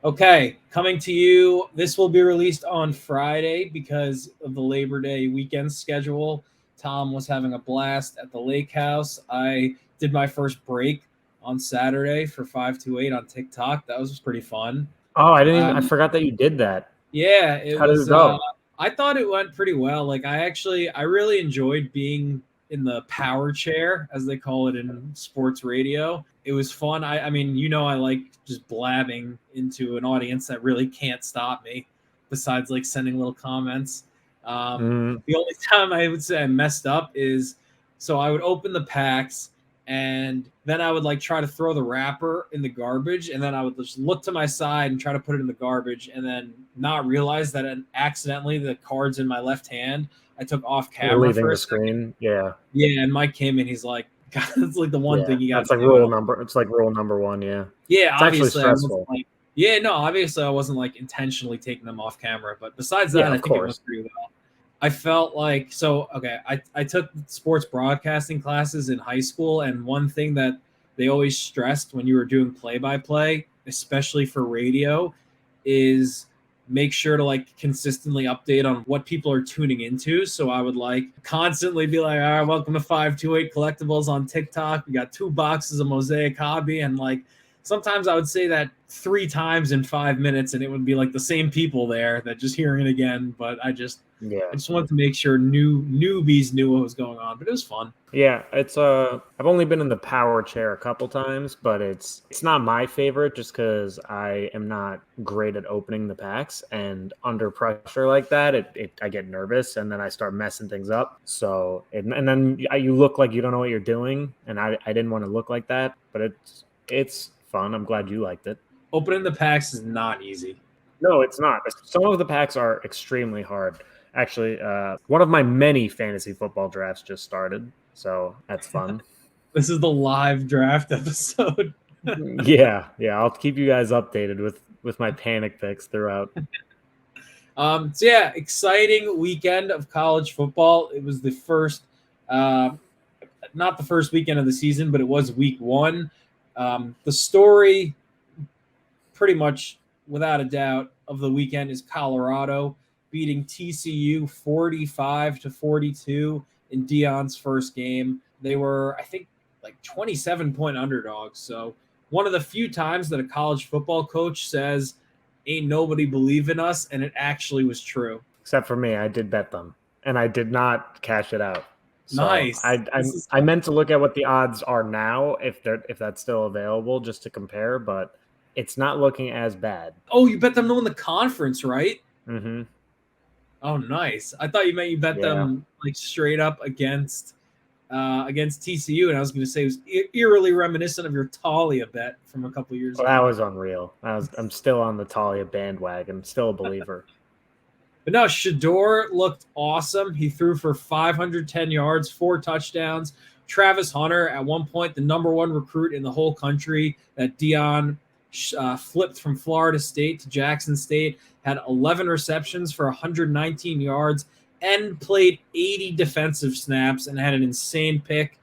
Okay, coming to you. This will be released on Friday because of the Labor Day weekend schedule. Tom was having a blast at the lake house. I did my first break on Saturday for 528 on TikTok. That was pretty fun. Oh, I Um, forgot that you did that. yeah, it How did it was. go? I thought it went pretty well. Like I really enjoyed being in the power chair, as they call it in sports radio. It was fun. I mean, I like just blabbing into an audience that really can't stop me. Besides, like sending little comments. Mm, The only time I would say I messed up is so I would open the packs and then I would like try to throw the wrapper in the garbage, and then I would just look to my side and try to put it in the garbage, and then not realize that accidentally the cards in my left hand I took off we're camera leaving for a the second. screen. Yeah, Yeah, and Mike came in. He's like, God, that's like the one yeah. thing you got That's to like do. And rule I'm like, number. It's like rule number one. Yeah, yeah, it's actually obviously I wasn't stressful. like, yeah, no, obviously I wasn't like intentionally taking them off camera, but besides Yeah, that, I of think it went course. pretty well. I felt like okay. I took sports broadcasting classes in high school, and one thing that they always stressed when you were doing play by play, especially for radio, is make sure to like consistently update on what people are tuning into. So I would like constantly be like, all right, welcome to 528 Collectibles on TikTok. We got 2 boxes of Mosaic Hobby, and like sometimes I would say that 3 times in 5 minutes, and it would be like the same people there that just hearing it again. But Yeah, I just wanted to make sure newbies knew what was going on, but it was fun. yeah. It's I've only been in the power chair a couple times, but it's not my favorite just because I am not great at opening the packs, and under pressure like that, I get nervous and then I start messing things up. So and then you look like you don't know what you're doing, and I didn't want to look like that, but it's fun. I'm glad you liked it. Opening the packs is not easy. No, it's not. Some of the packs are extremely hard. Actually, one of my many fantasy football drafts just started, so that's fun. This is the live draft episode. Yeah, yeah. I'll keep you guys updated with my panic picks throughout. So yeah, exciting weekend of college football. It was the first, uh, not the first weekend of the season, but it was week one. The story, pretty much without a doubt, of the weekend is Colorado beating TCU 45-42 in Dion's first game. They were, I think, like 27-point underdogs. So one of the few times that a college football coach says, "Ain't nobody believe in us," and it actually was true. Except for me, I did bet them, and I did not cash it out. So Nice. I meant to look at what the odds are now, if that's still available, just to compare, but it's not looking as bad. Oh, you bet them to win the conference, right? Mm-hmm. Oh, nice. I thought you meant you bet Yeah. them like straight up against TCU, and I was going to say it was eerily reminiscent of your Talia bet from a couple years Well, that ago. was unreal. I'm still on the Talia bandwagon, still a believer. But no, Shadeur looked awesome. He threw for 510 yards, 4 touchdowns. Travis Hunter, at one point, the number 1 recruit in the whole country that Dion flipped from Florida State to Jackson State, had 11 receptions for 119 yards and played 80 defensive snaps and had an insane pick.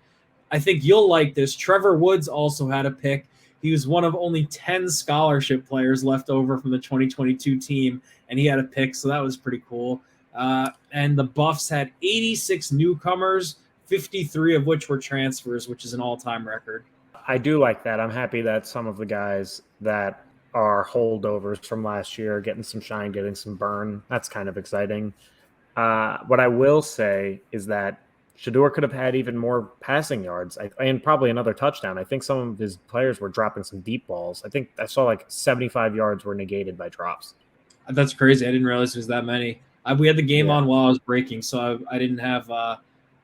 I think you'll like this. Trevor Woods also had a pick. He was one of only 10 scholarship players left over from the 2022 team, and he had a pick, so that was pretty cool. And the Buffs had 86 newcomers, 53 of which were transfers, which is an all-time record. I do like that. I'm happy that some of the guys that are holdovers from last year are getting some shine, getting some burn. That's kind of exciting. What I will say is that Shadeur could have had even more passing yards and probably another touchdown. I think some of his players were dropping some deep balls. I think I saw like 75 yards were negated by drops. That's crazy. I didn't realize there was that many. We had the game Yeah. on while I was breaking, so I didn't have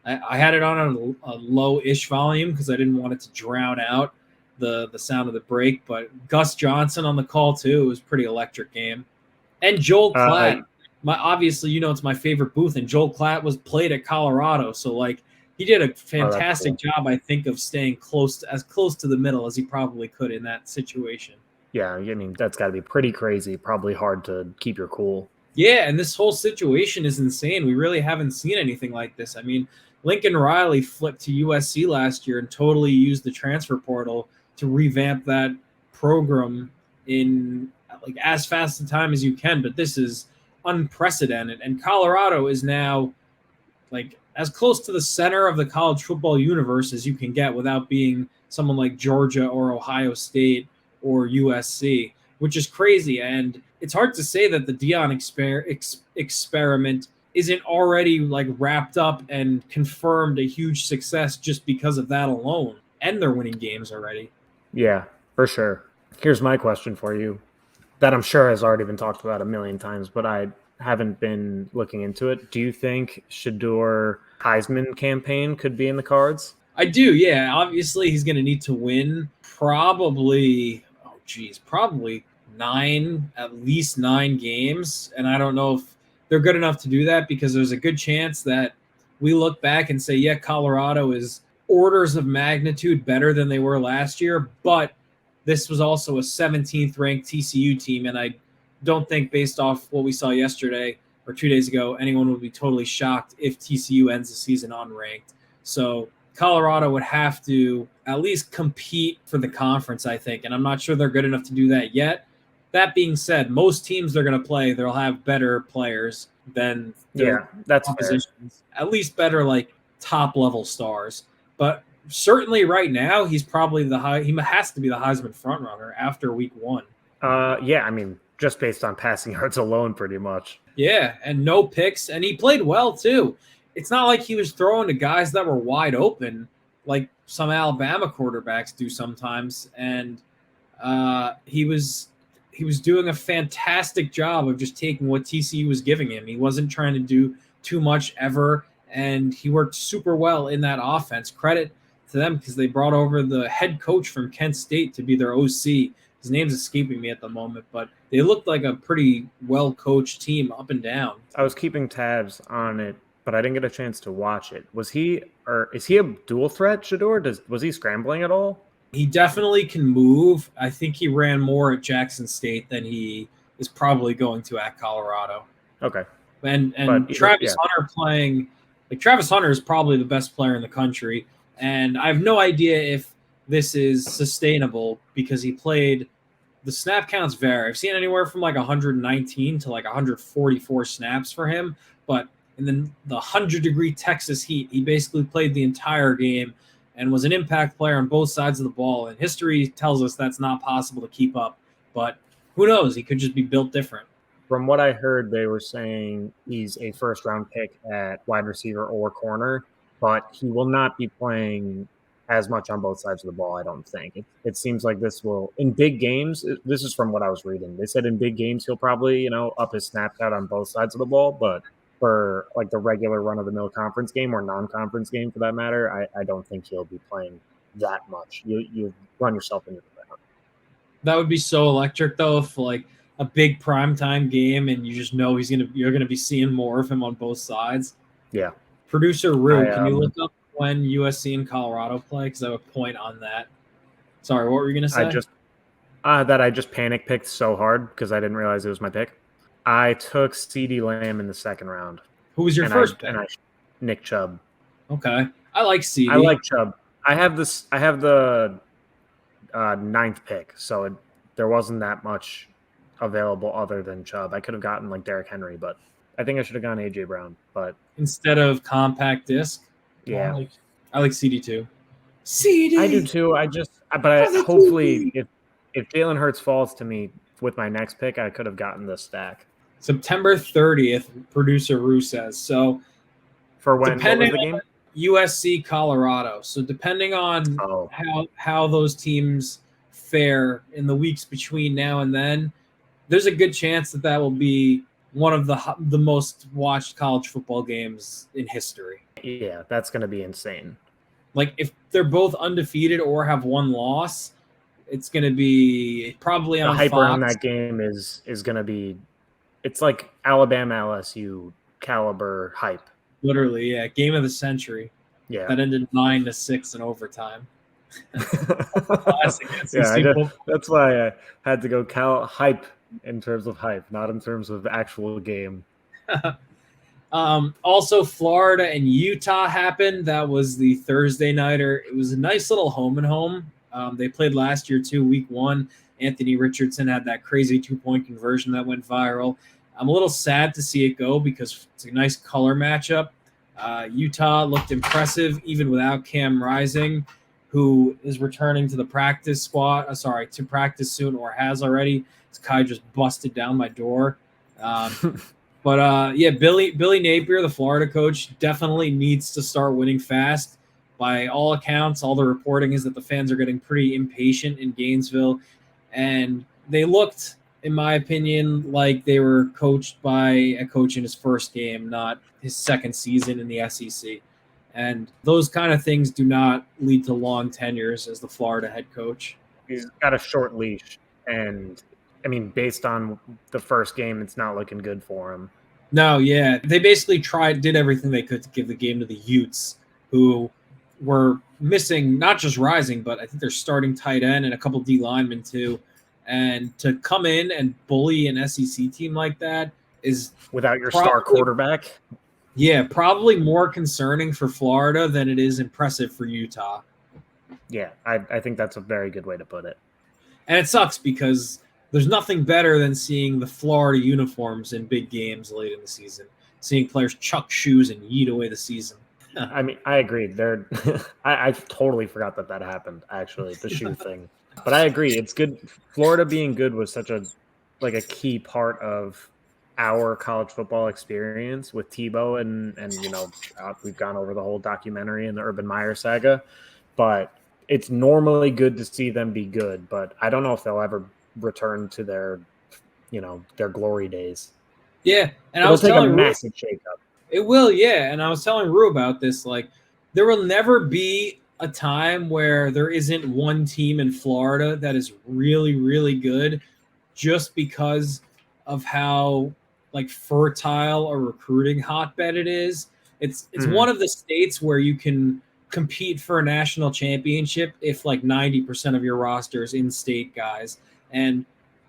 I had it on a low-ish volume because I didn't want it to drown out the sound of the break. But Gus Johnson on the call too. It was a pretty electric game. And Joel Klatt, obviously it's my favorite booth, and Joel Klatt was played at Colorado, so like he did a fantastic job, I think, of staying close to the middle as he probably could in that situation. Yeah, I mean that's got to be pretty crazy. Probably hard to keep your cool. Yeah, and this whole situation is insane. We really haven't seen anything like this. I mean, Lincoln Riley flipped to USC last year and totally used the transfer portal to revamp that program in like as fast a time as you can, but this is unprecedented. And Colorado is now like as close to the center of the college football universe as you can get without being someone like Georgia or Ohio State or USC, which is crazy. And it's hard to say that the Dion experiment isn't already like wrapped up and confirmed a huge success just because of that alone. And they're winning games already. Yeah, for sure. Here's my question for you that I'm sure has already been talked about a million times, but I haven't been looking into it. Do you think Shadeur Heisman campaign could be in the cards? I do, yeah. Obviously, he's going to need to win probably at least 9 games. And I don't know if they're good enough to do that because there's a good chance that we look back and say, yeah, Colorado is orders of magnitude better than they were last year. But this was also a 17th ranked TCU team. And I don't think based off what we saw yesterday or 2 days ago, anyone would be totally shocked if TCU ends the season unranked. So Colorado would have to at least compete for the conference, I think. And I'm not sure they're good enough to do that yet. That being said, most teams they're going to play, they'll have better players than their oppositions. At least better like top-level stars. But certainly right now, he's probably he has to be the Heisman frontrunner after week 1. Yeah, I mean, just based on passing yards alone, pretty much. Yeah, and no picks. And he played well, too. It's not like he was throwing to guys that were wide open like some Alabama quarterbacks do sometimes. And he was doing a fantastic job of just taking what TCU was giving him. He wasn't trying to do too much ever, and he worked super well in that offense. Credit to them because they brought over the head coach from Kent State to be their OC. His name's escaping me at the moment, but they looked like a pretty well-coached team up and down. I was keeping tabs on it, but I didn't get a chance to watch it. Is he a dual threat, Shadeur? Was he scrambling at all? He definitely can move. I think he ran more at Jackson State than he is probably going to at Colorado. Okay. And Travis Hunter playing – like Travis Hunter is probably the best player in the country, and I have no idea if this is sustainable because he played – the snap counts vary. I've seen anywhere from like 119 to like 144 snaps for him, but in the 100-degree Texas heat, he basically played the entire game and was an impact player on both sides of the ball. And history tells us that's not possible to keep up. But who knows? He could just be built different. From what I heard, they were saying he's a first-round pick at wide receiver or corner, but he will not be playing as much on both sides of the ball, I don't think. It seems like this will – in big games – this is from what I was reading. They said in big games he'll probably, up his snap count on both sides of the ball, but for like the regular run-of-the-mill conference game or non-conference game for that matter, I don't think he'll be playing that much. You run yourself into the ground. That would be so electric, though, if like a big primetime game and you just know you're gonna be seeing more of him on both sides. Yeah. Producer Rue, can you look up when USC and Colorado play? Because I have a point on that. Sorry, what were you gonna say? I just panic picked so hard because I didn't realize it was my pick. I took CeeDee Lamb in the second round. Who was your first pick? Nick Chubb. Okay, I like CeeDee. I like Chubb. I have the 9th pick, so there wasn't that much available other than Chubb. I could have gotten like Derrick Henry, but I think I should have gone AJ Brown. But instead of compact disc, yeah, I like CeeDee too. CeeDee, I do too. Hopefully, if Jalen Hurts falls to me with my next pick, I could have gotten the stack. September 30th, producer Rue says. So for when? What was the game? USC Colorado. So depending on how those teams fare in the weeks between now and then, there's a good chance that will be one of the most watched college football games in history. Yeah, that's going to be insane. Like if they're both undefeated or have one loss, it's going to be probably on the hype Fox. Around that game is going to be, it's like Alabama LSU caliber hype. Literally, yeah, game of the century. Yeah, that ended 9-6 in overtime. That's why I had to go hype in terms of hype, not in terms of actual game. Also, Florida and Utah happened. That was the Thursday nighter. It was a nice little home and home. They played last year too, week 1. Anthony Richardson had that crazy 2-point conversion that went viral. I'm a little sad to see it go because it's a nice color matchup. Utah looked impressive even without Cam Rising, who is returning to the practice squad. To practice soon or has already. This guy just busted down my door. But Billy Napier, the Florida coach, definitely needs to start winning fast. By all accounts, all the reporting is that the fans are getting pretty impatient in Gainesville, and they looked, in my opinion, like they were coached by a coach in his first game, not his second season in the SEC. And those kind of things do not lead to long tenures as the Florida head coach. He's got a short leash, and I mean, based on the first game, it's not looking good for him. No, yeah. They basically did everything they could to give the game to the Utes, who were missing not just Rising, but I think they're starting tight end and a couple D linemen too. And to come in and bully an SEC team like that is without your star quarterback. Yeah, probably more concerning for Florida than it is impressive for Utah. Yeah, I think that's a very good way to put it. And it sucks because there's nothing better than seeing the Florida uniforms in big games late in the season, seeing players chuck shoes and yeet away the season. I mean, I agree. I totally forgot that happened, actually, the shoe thing. But I agree. It's good. Florida being good was such a key part of our college football experience with Tebow, and we've gone over the whole documentary and the Urban Meyer saga. But it's normally good to see them be good, but I don't know if they'll ever return to their glory days. Yeah, and it'll take a massive shakeup. It will, yeah. And I was telling Rue about this. Like, there will never be a time where there isn't one team in Florida that is really, really good, just because of how fertile a recruiting hotbed it is. It's one of the states where you can compete for a national championship if 90% of your roster is in-state guys. And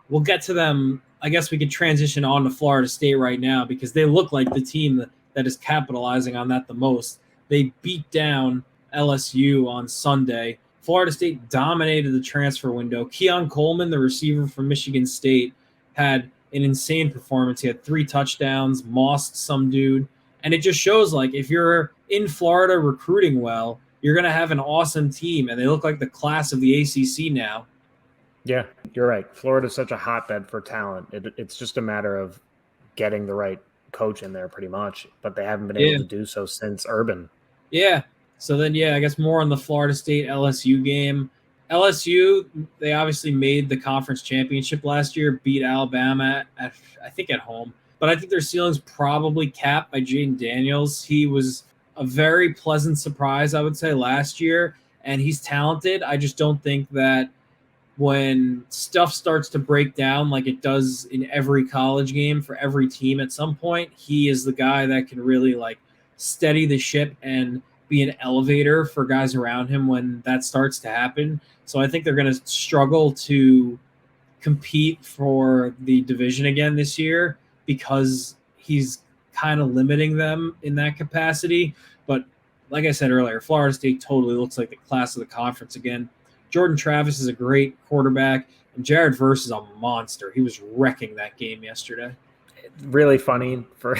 we'll get to them. I guess we could transition on to Florida State right now because they look like the team that is capitalizing on that the most. They beat down LSU on Sunday. Florida State dominated the transfer window. Keon Coleman, the receiver from Michigan State, had an insane performance. He had 3 touchdowns, mossed some dude. And it just shows, if you're in Florida recruiting well, you're going to have an awesome team. And they look like the class of the ACC now. Yeah, you're right. Florida's such a hotbed for talent. It's just a matter of getting the right coach in there pretty much. But they haven't been able to do so since Urban. Yeah. So then, I guess more on the Florida State LSU game. LSU, they obviously made the conference championship last year, beat Alabama, I think at home. But I think their ceiling's probably capped by Jaden Daniels. He was a very pleasant surprise, I would say, last year, and he's talented. I just don't think that when stuff starts to break down like it does in every college game for every team at some point, he is the guy that can really steady the ship and be an elevator for guys around him when that starts to happen. So I think they're going to struggle to compete for the division again this year because he's kind of limiting them in that capacity. But like I said earlier, Florida State totally looks like the class of the conference again. Jordan Travis is a great quarterback, and Jared Verse is a monster. He was wrecking that game yesterday. Really funny for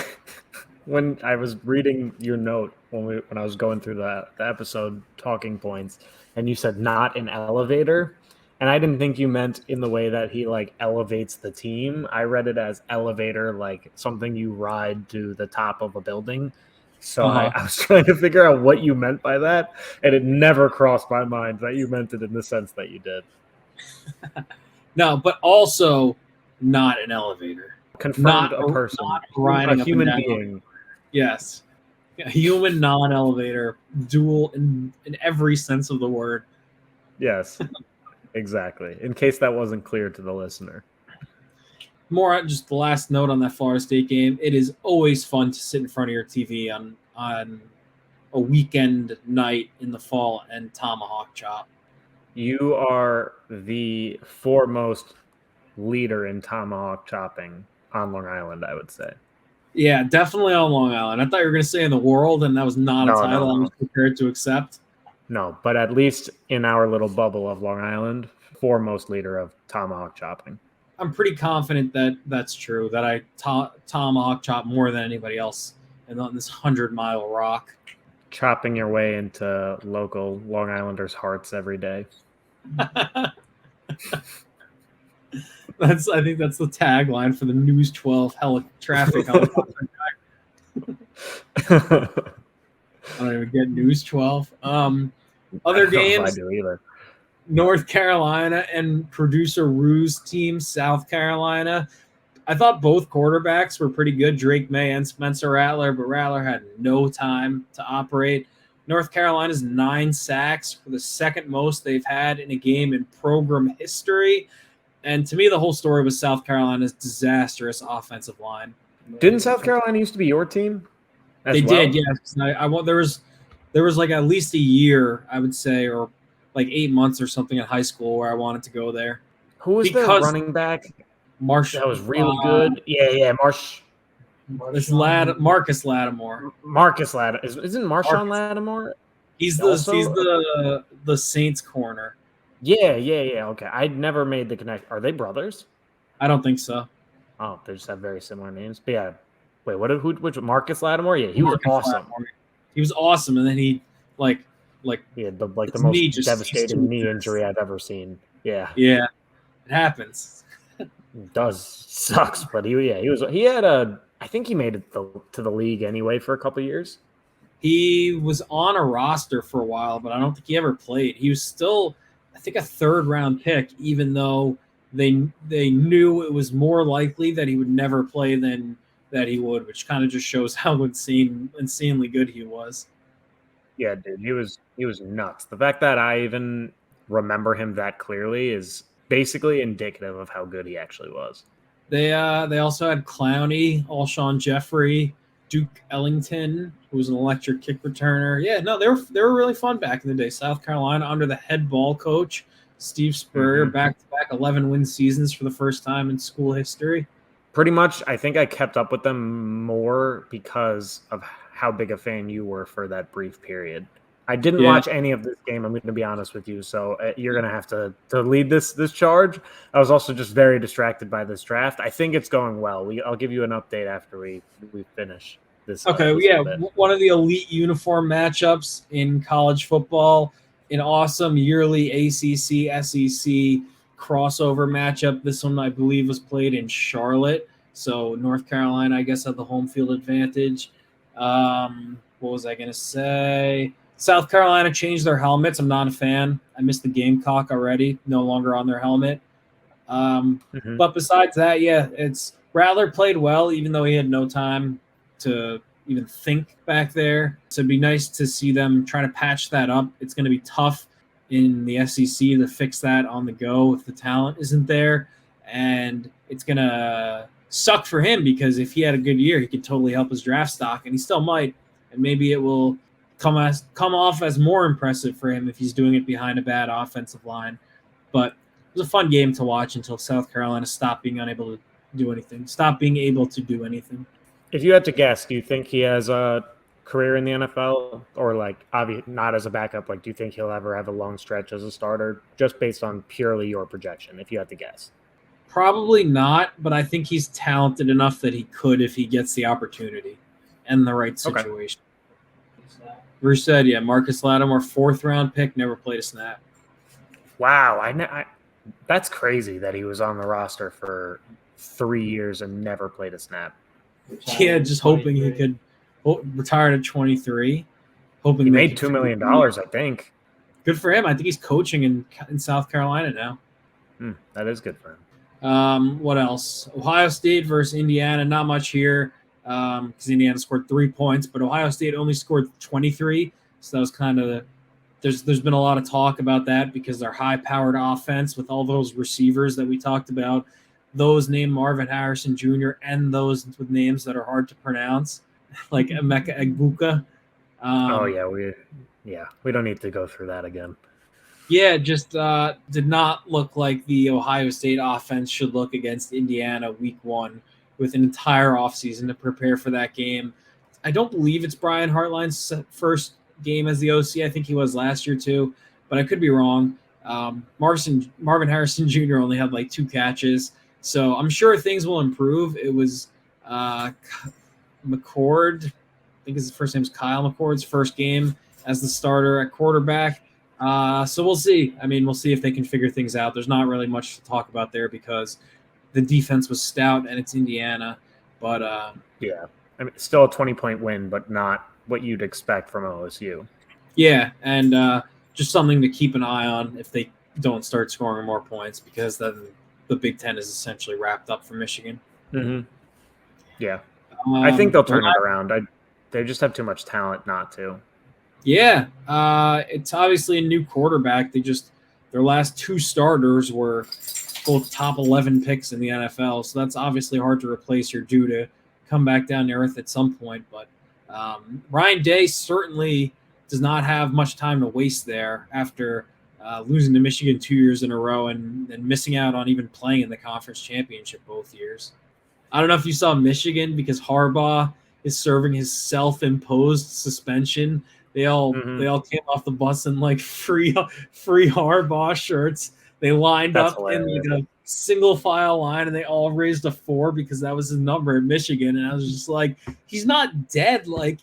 when I was reading your note when I was going through the episode talking points, and you said not an elevator, and I didn't think you meant in the way that he elevates the team. I read it as elevator, like something you ride to the top of a building. So I was trying to figure out what you meant by that, and it never crossed my mind that you meant it in the sense that you did. No, but also not an elevator. Confirmed a person, not a human being. Yes. A human non-elevator, dual in every sense of the word. Yes, exactly. In case that wasn't clear to the listener. More just the last note on that Florida State game. It is always fun to sit in front of your TV on a weekend night in the fall and tomahawk chop. You are the foremost leader in tomahawk chopping on Long Island, I would say. Yeah, definitely on Long Island. I thought you were going to say in the world, and that was not a title I was prepared to accept. No, but at least in our little bubble of Long Island, foremost leader of tomahawk chopping. I'm pretty confident that that's true, that I tomahawk chop more than anybody else and on this 100-mile rock. Chopping your way into local Long Islanders' hearts every day. I think that's the tagline for the News 12 traffic helicopter. I don't even get News 12. Other games, I do either. North Carolina and producer Rue's team, South Carolina. I thought both quarterbacks were pretty good, Drake May and Spencer Rattler, but Rattler had no time to operate. North Carolina's 9 sacks for the second most they've had in a game in program history. And to me, the whole story was South Carolina's disastrous offensive line. Didn't South Carolina used to be your team? They did, yes. There was like at least a year, I would say, or like 8 months or something in high school where I wanted to go there. Who was the running back? Marsh. That was really good. Yeah, Marcus Lattimore. Marcus Lattimore. Isn't Marshawn Lattimore? He's the Saints corner. Yeah. Okay, I never made the connection. Are they brothers? I don't think so. Oh, they just have very similar names. But yeah, wait, which Marcus Lattimore? Yeah, he was awesome. Lattimore. He was awesome, and then he he had the most devastating knee injury I've ever seen. Yeah, it happens. It does sucks, but I think he made it to the league anyway for a couple of years. He was on a roster for a while, but I don't think he ever played. He was still, I think, a 3rd-round pick, even though they knew it was more likely that he would never play than that he would, which kind of just shows how insanely good he was. Yeah, dude, he was nuts. The fact that I even remember him that clearly is basically indicative of how good he actually was. They also had Clowney, Alshon Jeffrey, Duke Ellington, who was an electric kick returner. Yeah, no, they were really fun back in the day. South Carolina under the head ball coach, Steve Spurrier, back-to-back 11-win seasons for the first time in school history. Pretty much, I think I kept up with them more because of how big a fan you were for that brief period. I didn't watch any of this game, I'm going to be honest with you, so you're going to have to lead this charge. I was also just very distracted by this draft. I think it's going well. I'll give you an update after we finish this. Okay, one of the elite uniform matchups in college football, an awesome yearly ACC SEC crossover matchup. This one, I believe, was played in Charlotte, so North Carolina, I guess, had the home field advantage. What was I going to say? South Carolina changed their helmets. I'm not a fan. I missed the Gamecock already. No longer on their helmet. But besides that, it's Rattler played well, even though he had no time to even think back there. So it'd be nice to see them try to patch that up. It's going to be tough in the SEC to fix that on the go if the talent isn't there. And it's going to suck for him because if he had a good year, he could totally help his draft stock, and he still might. And maybe it will come off as more impressive for him if he's doing it behind a bad offensive line. But it was a fun game to watch until South Carolina stopped being able to do anything. If you had to guess, do you think he has a career in the NFL, or not as a backup? Do you think he'll ever have a long stretch as a starter, just based on purely your projection, if you had to guess? Probably not, but I think he's talented enough that he could if he gets the opportunity and the right situation. Bruce said, Marcus Lattimore, 4th-round pick, never played a snap. Wow, that's crazy that he was on the roster for 3 years and never played a snap. Yeah, just hoping he could retire at 23. Hoping he made $2 million, I think. Good for him. I think he's coaching in South Carolina now. That is good for him. What else? Ohio State versus Indiana. Not much here. Because Indiana scored 3 points, but Ohio State only scored 23. So that was kind of there's been a lot of talk about that because their high-powered offense with all those receivers that we talked about, those named Marvin Harrison Jr. and those with names that are hard to pronounce, like Emeka Egbuka. We don't need to go through that again. Yeah, just did not look like the Ohio State offense should look against Indiana week 1. With an entire offseason to prepare for that game. I don't believe it's Brian Hartline's first game as the OC. I think he was last year too, but I could be wrong. Marvin Harrison Jr. only had like 2 catches, so I'm sure things will improve. It was McCord, I think his first name is Kyle McCord's first game as the starter at quarterback. So we'll see. I mean, we'll see if they can figure things out. There's not really much to talk about there because the defense was stout and it's Indiana. But yeah, I mean, still a 20-point win, but not what you'd expect from OSU. Yeah, and just something to keep an eye on if they don't start scoring more points, because then the Big Ten is essentially wrapped up for Michigan. Mm-hmm. Yeah, I think they'll turn it around. They just have too much talent not to. Yeah, it's obviously a new quarterback. Their last 2 starters were both top 11 picks in the NFL, so that's obviously hard to replace. You're due to come back down to earth at some point, but Ryan Day certainly does not have much time to waste there after losing to Michigan 2 years in a row and missing out on even playing in the conference championship both years. I don't know if you saw Michigan, because Harbaugh is serving his self-imposed suspension. They all came off the bus in like free Harbaugh shirts. They lined That's up hilarious. in like a single file line, and they all raised a 4 because that was his number at Michigan. And I was just like, he's not dead. Like,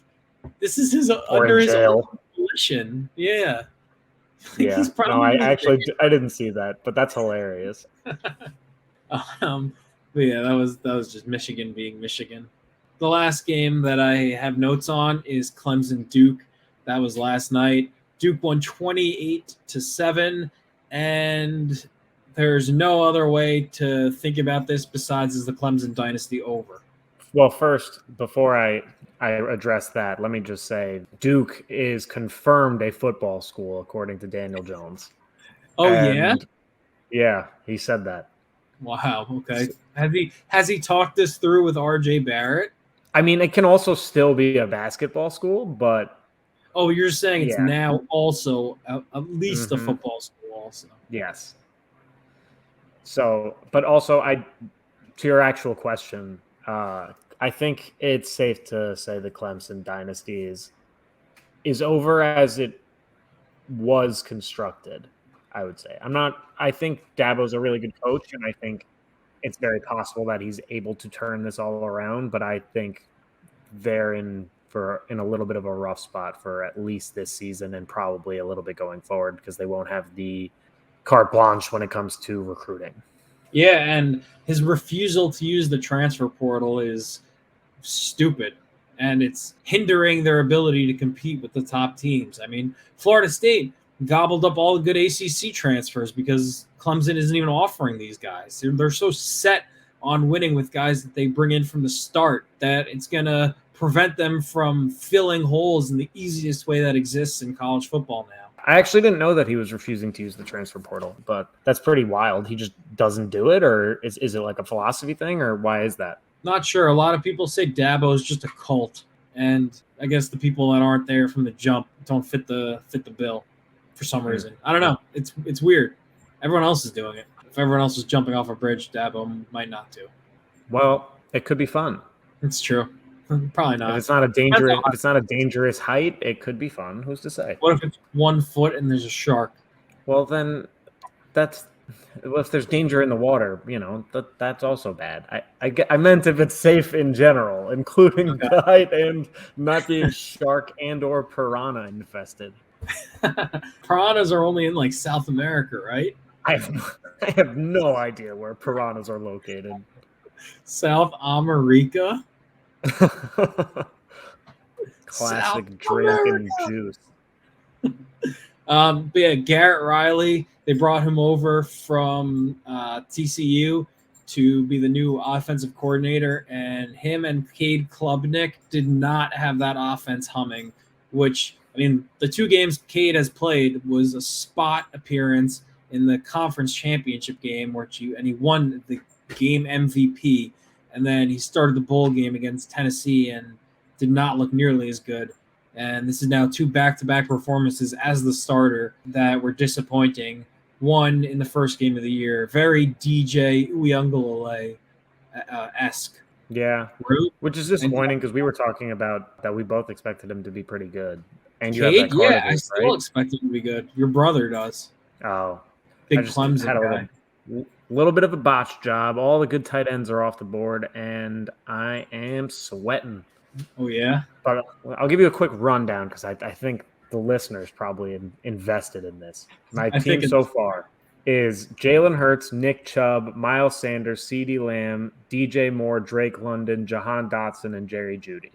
this is his under his own volition. Yeah. Yeah. He's probably I didn't see that, but that's hilarious. But yeah, that was just Michigan being Michigan. The last game that I have notes on is Clemson Duke. That was last night. Duke won 28-7, and there's no other way to think about this besides is the Clemson dynasty over. Well, first, before I address that, let me just say Duke is confirmed a football school, according to Daniel Jones. Oh, yeah? Yeah, he said that. Wow, okay. Has he talked this through with RJ Barrett? I mean, it can also still be a basketball school, but... Oh, you're saying it's now also at least a football school also. Yes. So, but also, to your actual question, I think it's safe to say the Clemson dynasty is over as it was constructed, I would say. I think Dabo's a really good coach, and I think it's very possible that he's able to turn this all around, but I think they're in a little bit of a rough spot for at least this season and probably a little bit going forward, because they won't have the carte blanche when it comes to recruiting. Yeah, and his refusal to use the transfer portal is stupid, and it's hindering their ability to compete with the top teams. I mean, Florida State gobbled up all the good ACC transfers because Clemson isn't even offering these guys. They're so set on winning with guys that they bring in from the start that it's going to prevent them from filling holes in the easiest way that exists in college football now. I actually didn't know that he was refusing to use the transfer portal, but that's pretty wild. He just doesn't do it, or is it like a philosophy thing, or why is that? Not sure. A lot of people say Dabo is just a cult, and I guess the people that aren't there from the jump don't fit the bill for some reason. I don't know. It's weird. Everyone else is doing it. If everyone else is jumping off a bridge, Dabo might not do. Well, it could be fun. It's true. Probably not. If it's not a dangerous height, it could be fun. Who's to say? What if it's 1 foot and there's a shark? Well, then if there's danger in the water, that's also bad. I meant if it's safe in general, including the height and not being shark and or piranha infested. Piranhas are only in like South America, right? I have no idea where piranhas are located. South America. Classic drinking juice. But yeah, Garrett Riley, they brought him over from TCU to be the new offensive coordinator, and him and Cade Klubnik did not have that offense humming, which, I mean, the 2 games Cade has played was a spot appearance in the conference championship game and he won the game MVP, and then he started the bowl game against Tennessee and did not look nearly as good. And this is now 2 back-to-back performances as the starter that were disappointing. One in the first game of the year, very DJ Uiagalelei-esque. Yeah, which is disappointing because we were talking about that we both expected him to be pretty good. And you have Cade, that Carter I group, still right? expect him to be good. Your brother does. Oh, I Big just had Clemson a guy. little bit of a botch job. All the good tight ends are off the board, and I am sweating. Oh, yeah? But I'll give you a quick rundown because I think the listeners probably invested in this. My I team think so it's far is Jalen Hurts, Nick Chubb, Miles Sanders, CeeDee Lamb, DJ Moore, Drake London, Jahan Dotson, and Jerry Jeudy.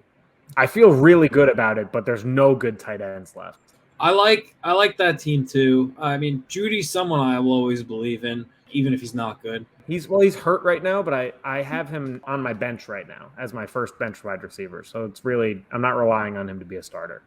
I feel really good about it, but there's no good tight ends left. I like that team too. I mean, Judy's someone I will always believe in, even if he's not good. He's hurt right now, but I have him on my bench right now as my first bench wide receiver. So it's really, I'm not relying on him to be a starter.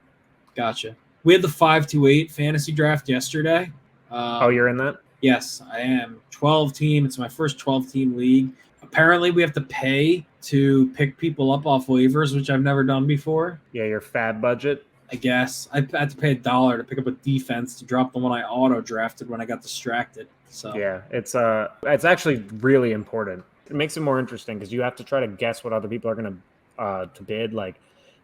Gotcha. We had the 5-8 fantasy draft yesterday. Oh, you're in that? Yes, I am. 12 team. It's my first 12-team league. Apparently, we have to pay to pick people up off waivers, which I've never done before. Yeah, your fab budget. I guess I had to pay $1 to pick up a defense to drop the one I auto drafted when I got distracted. So yeah, it's actually really important. It makes it more interesting because you have to try to guess what other people are going to bid. Like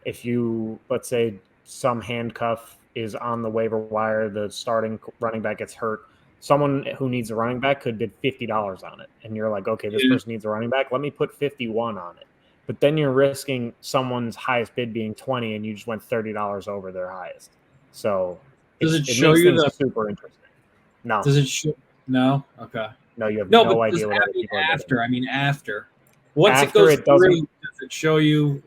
if you, let's say, some handcuff is on the waiver wire, the starting running back gets hurt. Someone who needs a running back could bid $50 on it, and you're like, okay, this person needs a running back. Let me put 51 on it. But then you're risking someone's highest bid being 20, and you just went $30 over their highest. So does it show makes you things the super interesting? No. Does it show? No. Okay. No, you have No, no but idea what other people are after. bidding. I mean, after. Once After it goes it doesn't- through, does it show you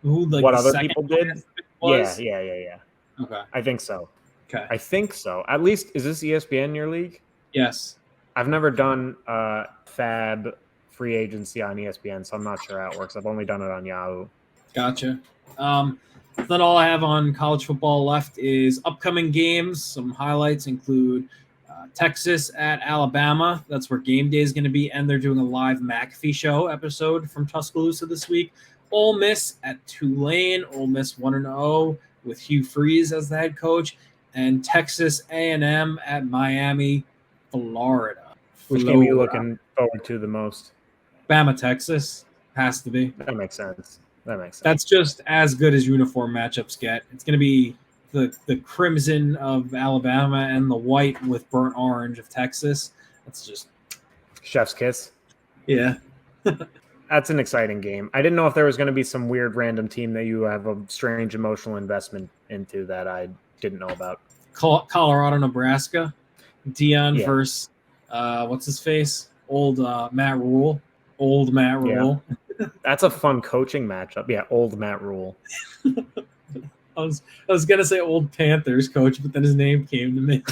who like what the other second people did? highest bid was? Yeah. Okay. I think so. Okay. I think so. At least, is this ESPN your league? Yes. I've never done fab free agency on ESPN, so I'm not sure how it works. I've only done it on Yahoo. Gotcha. Then all I have on college football left is upcoming games. Some highlights include Texas at Alabama. That's where game day is going to be, and they're doing a live McAfee show episode from Tuscaloosa this week. Ole Miss at Tulane. Ole Miss 1-0 with Hugh Freeze as the head coach, and Texas A&M at Miami, Florida. Which game are you looking forward to the most? Bama, Texas. Has to be. That makes sense. That's just as good as uniform matchups get. It's going to be the crimson of Alabama and the white with burnt orange of Texas. That's just chef's kiss. Yeah. That's an exciting game. I didn't know if there was going to be some weird random team that you have a strange emotional investment into that I didn't know about. Colorado, Nebraska. Dion Yeah. versus what's his face? Old Matt Rule. Old Matt Rule. Yeah. That's a fun coaching matchup. Yeah, old Matt Rule. I was gonna say old Panthers coach, but then his name came to me.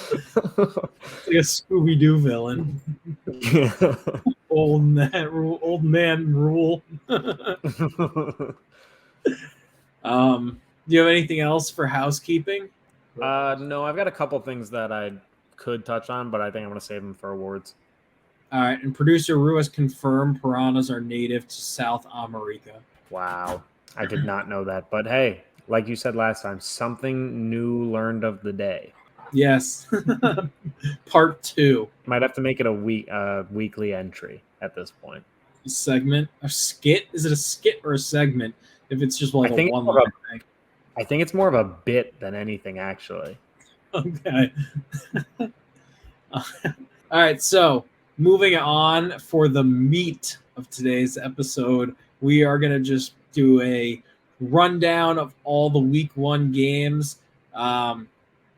It's like a Scooby-Doo villain. Yeah. Old Matt Rule. Old man Rule. Do you have anything else for housekeeping? No, I've got a couple things that I could touch on, but I think I'm going to save them for awards. All right, and producer Ru has confirmed piranhas are native to South America. Wow. I did not know that. But hey, like you said last time, something new learned of the day. Yes. Part 2. Might have to make it a weekly entry at this point. A segment? A skit? Is it a skit or a segment? If it's just like a one-line thing. I think it's more of a bit than anything, actually. Okay. All right, so moving on for the meat of today's episode, we are going to just do a rundown of all the week 1 games.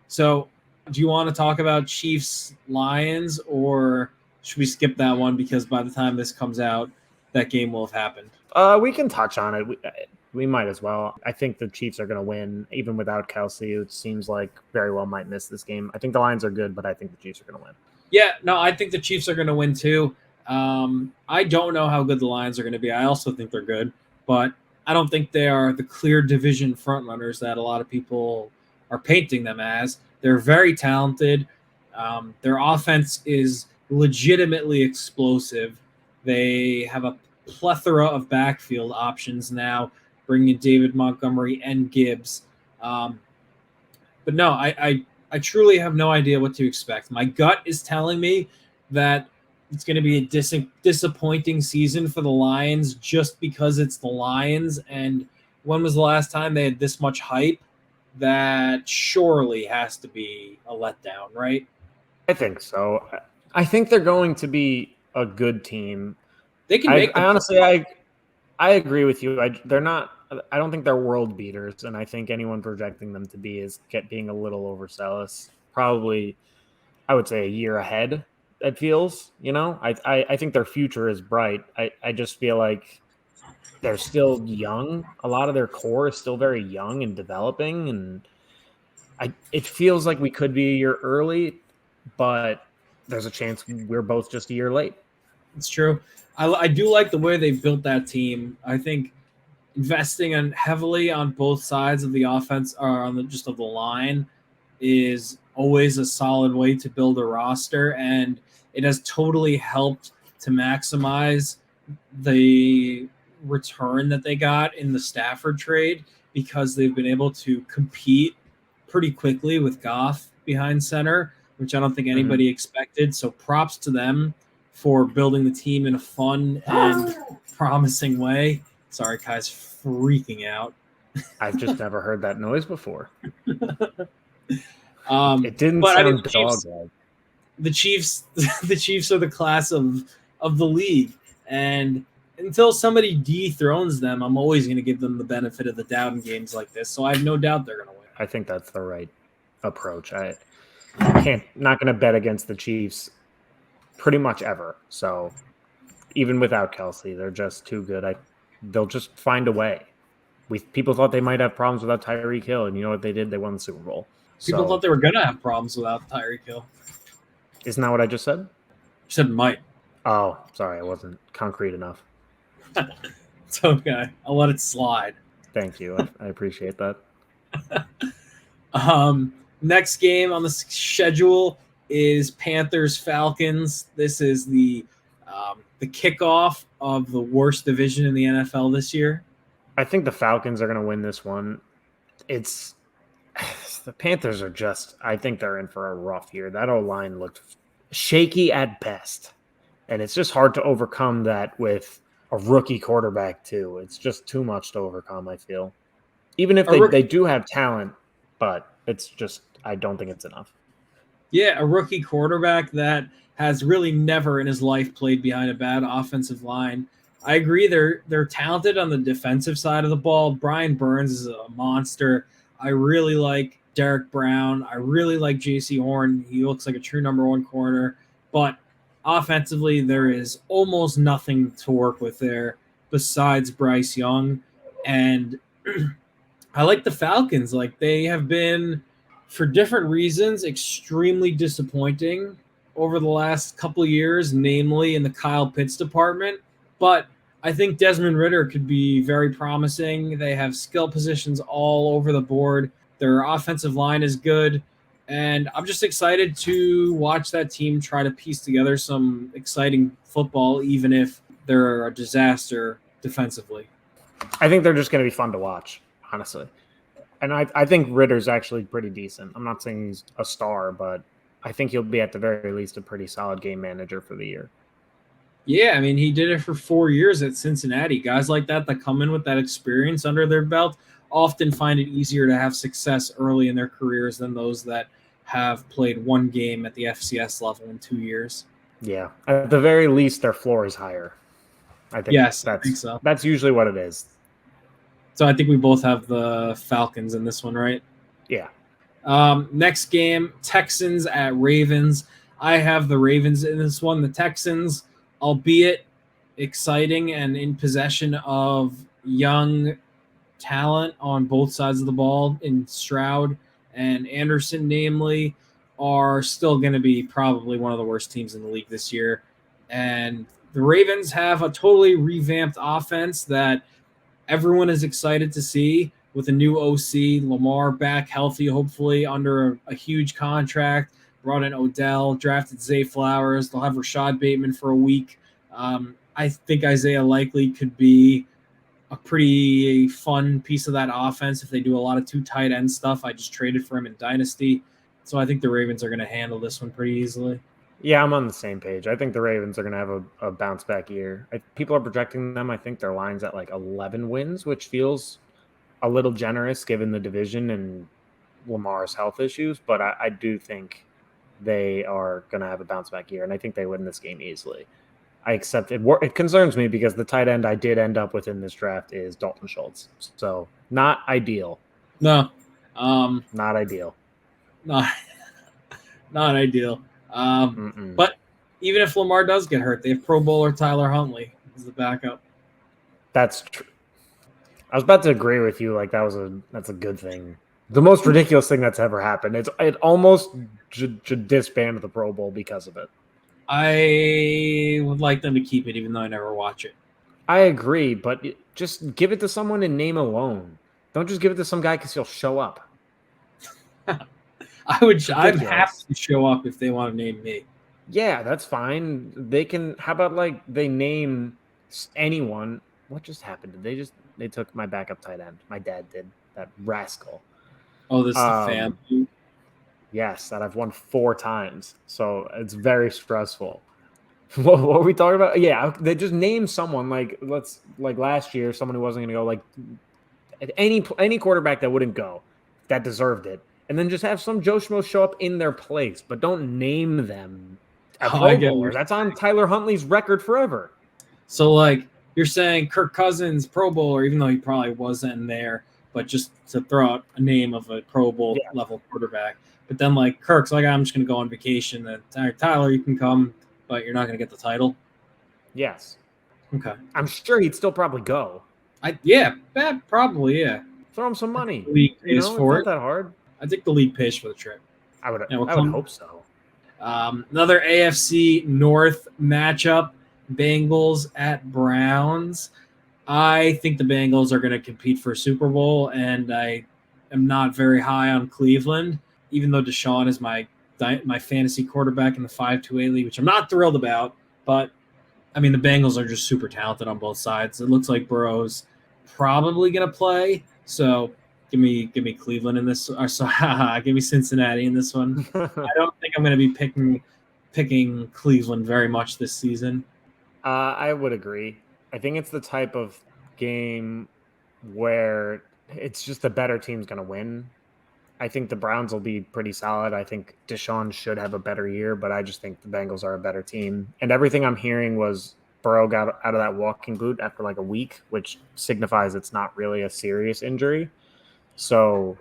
So do you want to talk about Chiefs Lions, or should we skip that one because by the time this comes out, that game will have happened? We can touch on it. We might as well. I think the Chiefs are going to win, even without Kelsey. It seems like very well might miss this game. I think the Lions are good, but I think the Chiefs are going to win. Yeah, no, I think the Chiefs are going to win too. I don't know how good the Lions are going to be. I also think they're good, but I don't think they are the clear division frontrunners that a lot of people are painting them as. They're very talented. Their offense is legitimately explosive. They have a plethora of backfield options now, bringing in David Montgomery and Gibbs. But no, I truly have no idea what to expect. My gut is telling me that it's going to be a disappointing season for the Lions just because it's the Lions and when was the last time they had this much hype? That surely has to be a letdown, right? I think so. I think they're going to be a good team. They can I, make the I honestly, playoffs. I agree with you. They're not. I don't think they're world beaters, and I think anyone projecting them to be is being a little overzealous. Probably, I would say a year ahead. It feels, I think their future is bright. I just feel like they're still young. A lot of their core is still very young and developing, and it feels like we could be a year early, but there's a chance we're both just a year late. It's true. I do like the way they built that team. I think investing in heavily on both sides of the offense or on of the line is always a solid way to build a roster, and it has totally helped to maximize the return that they got in the Stafford trade because they've been able to compete pretty quickly with Goff behind center, which I don't think anybody expected. So props to them for building the team in a fun and promising way. Sorry, Kai's freaking out. I've just never heard that noise before. It didn't But I mean, sound dog-like. the Chiefs, the Chiefs are the class of the league, and until somebody dethrones them, I'm always going to give them the benefit of the doubt in games like this. So I have no doubt they're going to win. I think that's the right approach. I not going to bet against the Chiefs pretty much ever. So even without Kelsey, they're just too good. They'll just find a way. People thought they might have problems without Tyreek Hill, and you know what they did? They won the Super Bowl. People thought they were going to have problems without Tyreek Hill. Isn't that what I just said? You said might. Oh, sorry. I wasn't concrete enough. It's okay. I'll let it slide. Thank you. I appreciate that. Next game on the schedule is Panthers-Falcons. This is the kickoff of the worst division in the NFL this year. I think the Falcons are going to win this one. It's the Panthers are just, I think they're in for a rough year. That O-line looked shaky at best. And it's just hard to overcome that with a rookie quarterback too. It's just too much to overcome, I feel. Even if they do have talent, but it's just, I don't think it's enough. Yeah, a rookie quarterback that has really never in his life played behind a bad offensive line. I agree they're talented on the defensive side of the ball. Brian Burns is a monster. I really like Derek Brown. I really like JC Horn. He looks like a true number one corner. But offensively, there is almost nothing to work with there besides Bryce Young. And I like the Falcons. Like, they have been, for different reasons, extremely disappointing over the last couple of years, namely in the Kyle Pitts department. But I think Desmond Ridder could be very promising. They have skill positions all over the board. Their offensive line is good. And I'm just excited to watch that team try to piece together some exciting football, even if they're a disaster defensively. I think they're just going to be fun to watch, honestly. And I think Ritter's actually pretty decent. I'm not saying he's a star, but I think he'll be at the very least a pretty solid game manager for the year. Yeah, I mean, he did it for 4 years at Cincinnati. Guys like that come in with that experience under their belt often find it easier to have success early in their careers than those that have played one game at the FCS level in 2 years. Yeah, at the very least, their floor is higher. I think I think so. That's usually what it is. So I think we both have the Falcons in this one, right? Yeah. Next game, Texans at Ravens. I have the Ravens in this one. The Texans, albeit exciting and in possession of young talent on both sides of the ball in Stroud and Anderson, namely, are still going to be probably one of the worst teams in the league this year. And the Ravens have a totally revamped offense that everyone is excited to see with a new OC, Lamar back healthy, hopefully under a huge contract, brought in Odell, drafted Zay Flowers. They'll have Rashad Bateman for a week. I think Isaiah Likely could be a pretty fun piece of that offense if they do a lot of two tight end stuff. I just traded for him in Dynasty. So I think the Ravens are going to handle this one pretty easily. Yeah, I'm on the same page. I think the Ravens are going to have a bounce back year. People are projecting them. I think their line's at like 11 wins, which feels a little generous given the division and Lamar's health issues, but I do think they are going to have a bounce back year, and I think they win this game easily. I accept it. It concerns me because the tight end I did end up with in this draft is Dalton Schultz. So not ideal. No, Not ideal. not not ideal. But even if Lamar does get hurt, they have Pro Bowler Tyler Huntley as the backup. That's true. I was about to agree with you. Like that's a good thing. The most ridiculous thing that's ever happened. It almost should disband the Pro Bowl because of it. I would like them to keep it, even though I never watch it. I agree, but just give it to someone in name alone. Don't just give it to some guy because he'll show up. I'd have to show up if they want to name me. Yeah, that's fine. They can. How about like they name anyone? What just happened? They took my backup tight end. My dad did. That rascal. Oh, this is the family. Yes, that I've won 4 times. So it's very stressful. What were we talking about? Yeah, they just named someone like last year, someone who wasn't going to go, like any quarterback that wouldn't go, that deserved it, and then just have some Joe Schmo show up in their place, but don't name them a Pro Bowler. That's on Tyler Huntley's record forever. So like you're saying Kirk Cousins Pro Bowler, even though he probably wasn't there, but just to throw out a name of a Pro Bowl level quarterback. But then like Kirk's like, I'm just going to go on vacation. Then Tyler, you can come, but you're not going to get the title. Yes. Okay. I'm sure he'd still probably go. Probably, yeah. Throw him some money. The league pays for it. It's not that hard. I think the league pays for the trip. I would hope so. Another AFC North matchup, Bengals at Browns. I think the Bengals are going to compete for a Super Bowl, and I am not very high on Cleveland, even though Deshaun is my fantasy quarterback in the 5-2-8 league, which I'm not thrilled about. But, I mean, the Bengals are just super talented on both sides. It looks like Burrow's probably going to play, so give me Cleveland in this. Give me Cincinnati in this one. I don't think I'm going to be picking Cleveland very much this season. I would agree. I think it's the type of game where it's just the better team's going to win. I think the Browns will be pretty solid. I think Deshaun should have a better year, but I just think the Bengals are a better team. And everything I'm hearing was Burrow got out of that walking boot after like a week, which signifies it's not really a serious injury. So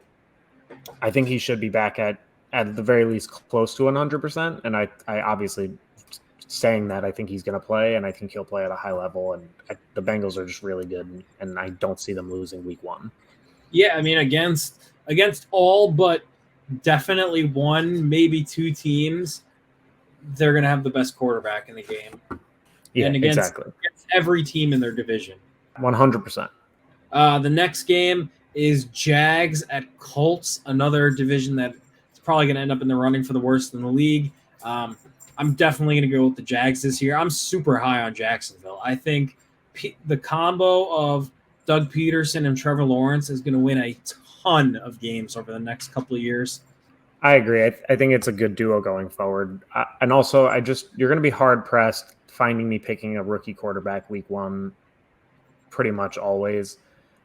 I think he should be back at the very least close to 100%. And I obviously saying that I think he's going to play, and I think he'll play at a high level. And the Bengals are just really good, and I don't see them losing week 1. Yeah, I mean, against all but definitely 1, maybe 2 teams, they're going to have the best quarterback in the game. Yeah, and against every team in their division. 100%. The next game is Jags at Colts, another division that is probably going to end up in the running for the worst in the league. I'm definitely going to go with the Jags this year. I'm super high on Jacksonville. I think the combo of Doug Peterson and Trevor Lawrence is going to win a ton of games over the next couple of years. I agree. I think it's a good duo going forward. And also, you're going to be hard-pressed finding me picking a rookie quarterback week 1 pretty much always,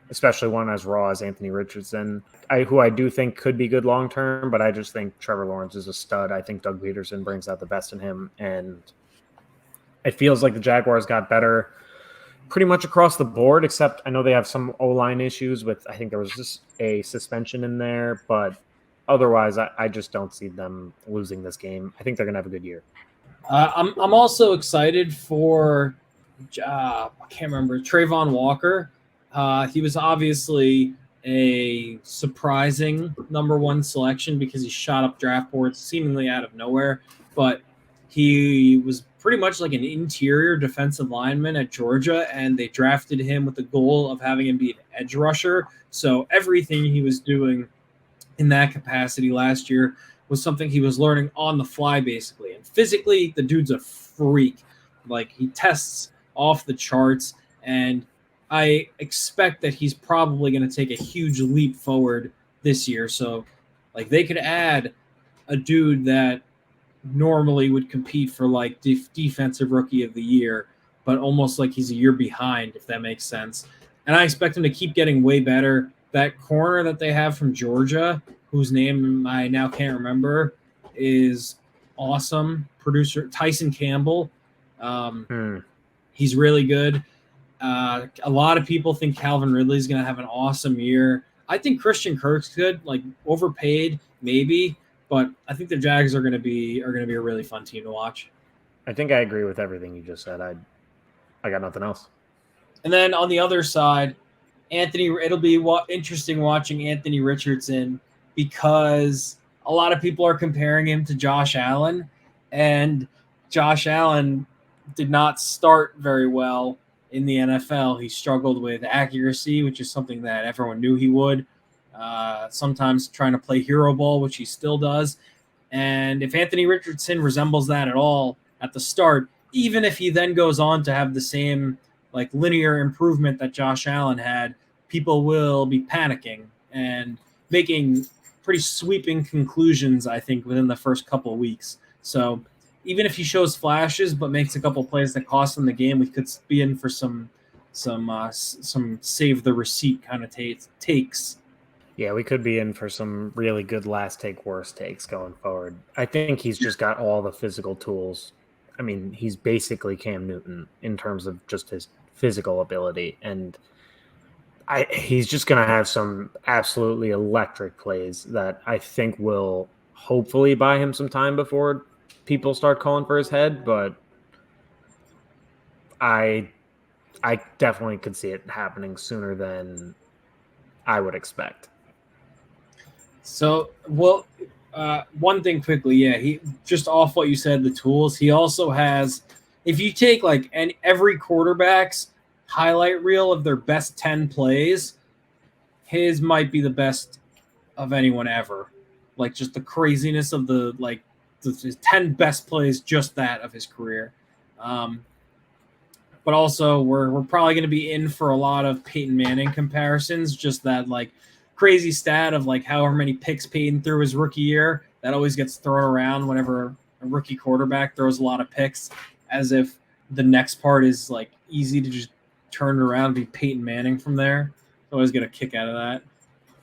especially one as raw as Anthony Richardson, who I do think could be good long-term, but I just think Trevor Lawrence is a stud. I think Doug Peterson brings out the best in him, and it feels like the Jaguars got better pretty much across the board, except I know they have some O-line issues with, I think there was just a suspension in there, but otherwise I just don't see them losing this game. I think they're going to have a good year. I'm also excited for, I can't remember, Trayvon Walker. He was obviously a surprising number 1 selection because he shot up draft boards seemingly out of nowhere, but he was pretty much like an interior defensive lineman at Georgia, and they drafted him with the goal of having him be an edge rusher. So everything he was doing in that capacity last year was something he was learning on the fly, basically. And physically, the dude's a freak. Like, he tests off the charts, and I expect that he's probably going to take a huge leap forward this year. So, like, they could add a dude that normally would compete for, like, defensive rookie of the year, but almost like he's a year behind, if that makes sense. And I expect him to keep getting way better. that corner that they have from Georgia, whose name I now can't remember, is awesome. Producer Tyson Campbell. He's really good. A lot of people think Calvin Ridley is going to have an awesome year. I think Christian Kirk's good, like overpaid maybe, but I think the Jags are going to be a really fun team to watch. I think I agree with everything you just said. I got nothing else. And then on the other side, it'll be interesting watching Anthony Richardson because a lot of people are comparing him to Josh Allen, and Josh Allen did not start very well in the NFL. He struggled with accuracy, which is something that everyone knew he would. Sometimes trying to play hero ball, which he still does. And if Anthony Richardson resembles that at all at the start, even if he then goes on to have the same like linear improvement that Josh Allen had, people will be panicking and making pretty sweeping conclusions, I think, within the first couple of weeks. So even if he shows flashes but makes a couple plays that cost him the game, we could be in for some save the receipt kind of takes. Yeah, we could be in for some really good last take, worst takes going forward. I think he's just got all the physical tools. I mean, he's basically Cam Newton in terms of just his physical ability, and he's just going to have some absolutely electric plays that I think will hopefully buy him some time before people start calling for his head, but I definitely could see it happening sooner than I would expect. So, one thing quickly, he just off what you said, the tools. He also has, if you take like every quarterback's highlight reel of their best 10 plays, his might be the best of anyone ever. Like just the craziness of the 10 best plays, just that of his career. But also we're probably going to be in for a lot of Peyton Manning comparisons. Just that like crazy stat of like however many picks Peyton threw his rookie year. That always gets thrown around whenever a rookie quarterback throws a lot of picks, as if the next part is like easy to just turn around and be Peyton Manning from there. I always get a kick out of that.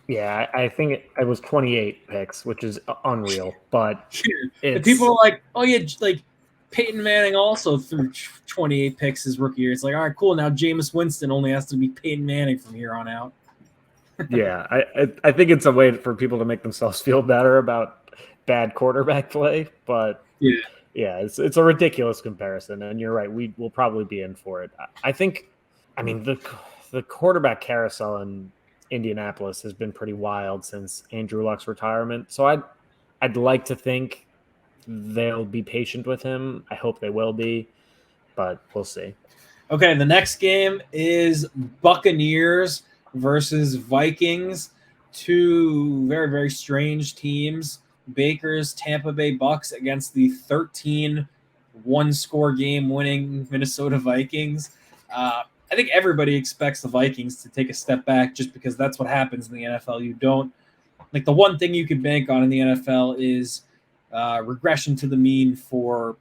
Yeah, I think it was 28 picks, which is unreal. But people are like, oh yeah, like Peyton Manning also threw 28 picks his rookie year. It's like, all right, cool. Now Jameis Winston only has to be Peyton Manning from here on out. Yeah, I think it's a way for people to make themselves feel better about bad quarterback play. But yeah, it's a ridiculous comparison. And you're right, we will probably be in for it. I mean, the quarterback carousel in Indianapolis has been pretty wild since Andrew Luck's retirement. So I'd like to think they'll be patient with him. I hope they will be, but we'll see. Okay, the next game is Buccaneers versus Vikings. Two very, very strange teams. Baker's Tampa Bay Bucks against the 13 one-score game winning Minnesota Vikings. I think everybody expects the Vikings to take a step back just because that's what happens in the NFL. You don't like the one thing you can bank on in the NFL is regression to the mean for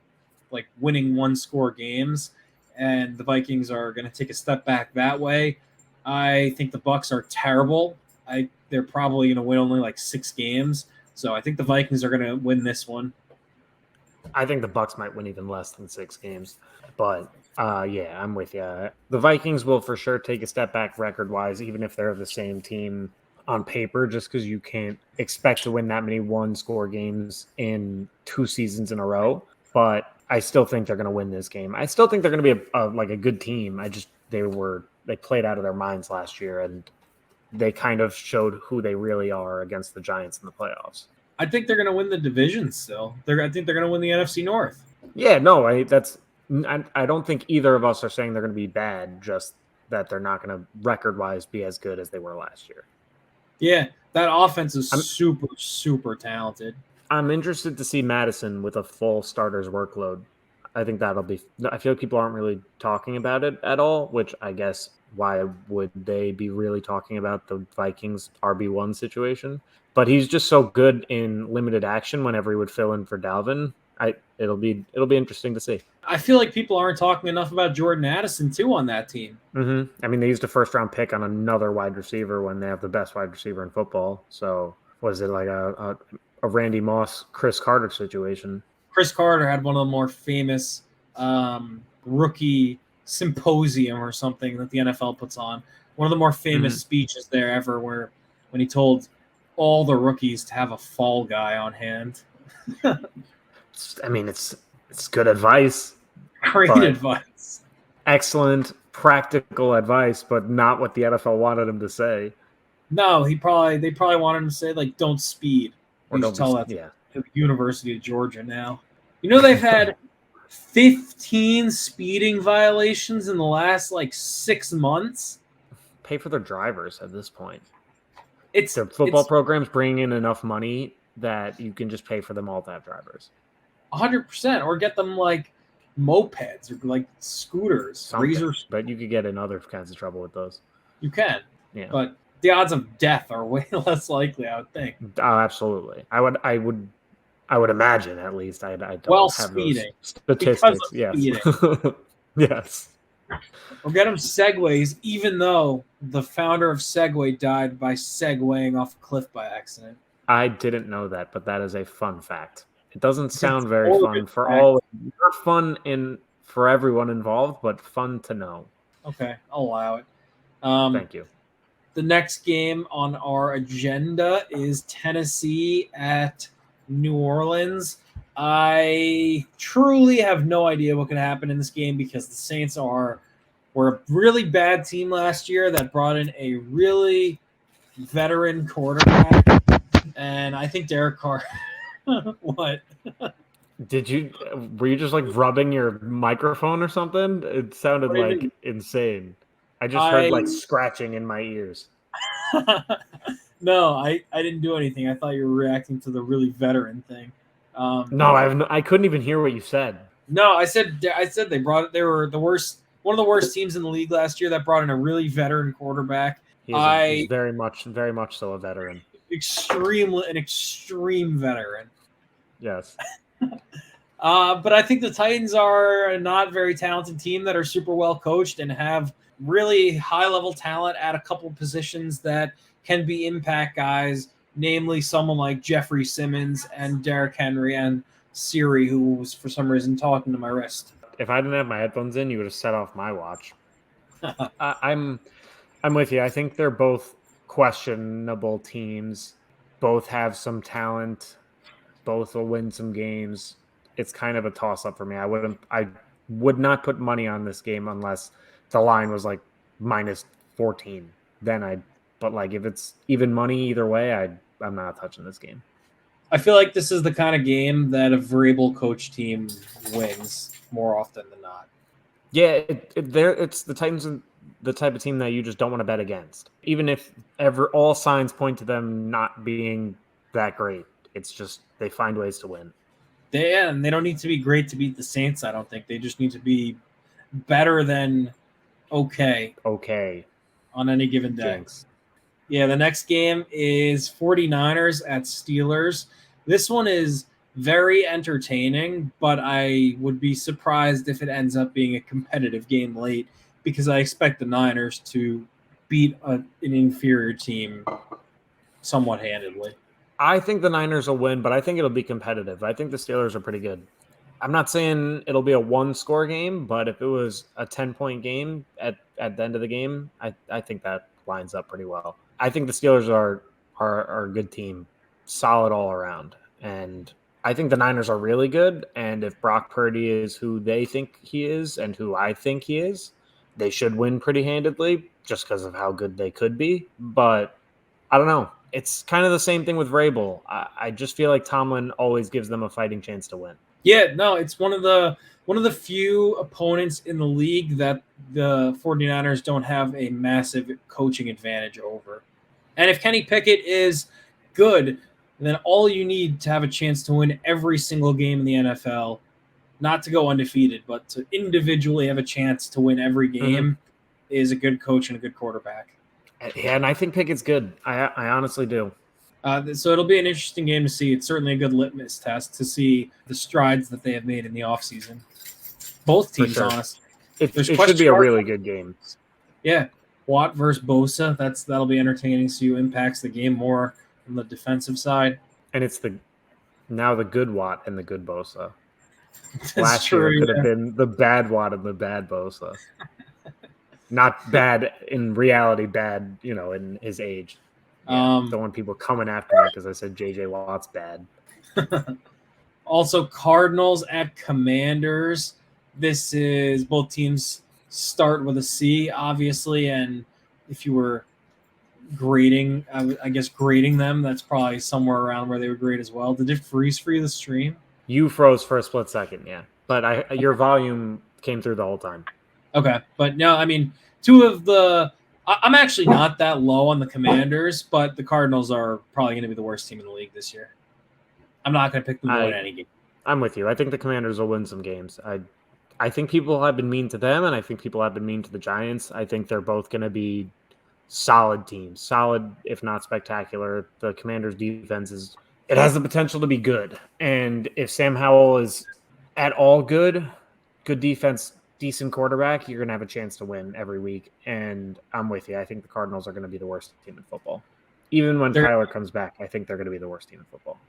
like winning one-score games, and the Vikings are going to take a step back that way. I think the Bucks are terrible. They're probably going to win only like 6 games, so I think the Vikings are going to win this one. I think the Bucks might win even less than 6 games, but yeah, I'm with you. The Vikings will for sure take a step back record-wise, even if they're the same team on paper, just because you can't expect to win that many one-score games in 2 seasons in a row. But I still think they're going to win this game. I still think they're going to be a good team. They played out of their minds last year, and they kind of showed who they really are against the Giants in the playoffs. I think they're going to win the division still. I think they're going to win the NFC North. Yeah, no, I don't think either of us are saying they're going to be bad, just that they're not going to record-wise be as good as they were last year. Yeah, that offense is super, super talented. I'm interested to see Madison with a full starter's workload. I think that'll be – I feel like people aren't really talking about it at all, which I guess why would they be really talking about the Vikings RB1 situation? But he's just so good in limited action whenever he would fill in for Dalvin. It'll be interesting to see. I feel like people aren't talking enough about Jordan Addison too on that team. I mean, they used a first-round pick on another wide receiver when they have the best wide receiver in football. So was it like a Randy Moss, Chris Carter situation? Chris Carter had one of the more famous rookie symposium or something that the NFL puts on. One of the more famous speeches there ever, where when he told all the rookies to have a fall guy on hand. I mean, it's good advice. Great advice. Excellent, practical advice, but not what the NFL wanted him to say. No, they probably wanted him to say, like, don't speed. Or you don't tell that yeah. to the University of Georgia now. You know, they've had 15 speeding violations in the last, 6 months. Pay for their drivers at this point. The football program's bringing in enough money that you can just pay for them all to have drivers. 100%, or get them mopeds or scooters, razors. But you could get in other kinds of trouble with those. You can, yeah. But the odds of death are way less likely, I would think. Oh, absolutely. I would imagine, at least. I don't have speeding. Those statistics. Yes. Speeding. Yes. Or get them Segways, even though the founder of Segway died by Segwaying off a cliff by accident. I didn't know that, but that is a fun fact. It doesn't sound very fun not fun for everyone involved, but fun to know. Okay, I'll allow it. Thank you. The next game on our agenda is Tennessee at New Orleans. I truly have no idea what can happen in this game because the Saints were a really bad team last year that brought in a really veteran quarterback, and I think Derek Carr. What? Were you just rubbing your microphone or something? It sounded insane. I just heard scratching in my ears. No, I didn't do anything. I thought you were reacting to the really veteran thing. No, I couldn't even hear what you said. No, I said they were the worst, one of the worst teams in the league last year that brought in a really veteran quarterback. He's very much so a veteran. An extreme veteran. Yes. But I think the Titans are a not very talented team that are super well coached and have really high-level talent at a couple positions that can be impact guys, namely someone like Jeffrey Simmons and Derrick Henry and Siri, who was for some reason talking to my wrist. If I didn't have my headphones in, you would have set off my watch. I'm with you. I think they're both questionable teams. Both have some talent. Both will win some games. It's kind of a toss-up for me. I would not put money on this game unless the line was minus 14. But if it's even money either way, I'm not touching this game. I feel like this is the kind of game that a variable coach team wins more often than not. Yeah, it's the Titans are the type of team that you just don't want to bet against. Even if all signs point to them not being that great, it's just they find ways to win. And they don't need to be great to beat the Saints, I don't think. They just need to be better than okay on any given day. Thanks. Yeah, the next game is 49ers at Steelers. This one is very entertaining, but I would be surprised if it ends up being a competitive game late because I expect the Niners to beat an inferior team somewhat handedly. I think the Niners will win, but I think it'll be competitive. I think the Steelers are pretty good. I'm not saying it'll be a one-score game, but if it was a 10-point game at the end of the game, I think that lines up pretty well. I think the Steelers are a good team, solid all around. And I think the Niners are really good. And if Brock Purdy is who they think he is and who I think he is, they should win pretty handedly just because of how good they could be. But I don't know. It's kind of the same thing with Vrabel. I just feel like Tomlin always gives them a fighting chance to win. Yeah, no, it's one of the few opponents in the league that the 49ers don't have a massive coaching advantage over. And if Kenny Pickett is good, then all you need to have a chance to win every single game in the NFL, not to go undefeated, but to individually have a chance to win every game, is a good coach and a good quarterback. Yeah, and I think Pickett's good. I honestly do. So it'll be an interesting game to see. It's certainly a good litmus test to see the strides that they have made in the offseason. Both For teams, sure. honestly. It There's should be a marks. really good game. Yeah. Watt versus Bosa. That'll be entertaining to see who impacts the game more on the defensive side. And it's now the good Watt and the good Bosa. That's Last year true, it could have been the bad Watt and the bad Bosa. Not bad in reality, bad, in his age. Yeah, don't want people coming after me because I said J.J. Watt's bad. Also, Cardinals at Commanders. This is both teams start with a C, obviously, and if you were grading, I guess grading them, that's probably somewhere around where they would grade as well. Did it freeze for you, the stream? You froze for a split second, yeah, but your volume came through the whole time. Okay, but no, I mean, two of the. I'm actually not that low on the Commanders, but the Cardinals are probably going to be the worst team in the league this year. I'm not going to pick them to win any game. I'm with you. I think the Commanders will win some games. I think people have been mean to them, and I think people have been mean to the Giants. I think they're both going to be solid teams. Solid, if not spectacular. The Commanders' defense it has the potential to be good. And if Sam Howell is at all good defense, decent quarterback, you're going to have a chance to win every week. And I'm with you. I think the Cardinals are going to be the worst team in football. Even when Kyler comes back, I think they're going to be the worst team in football.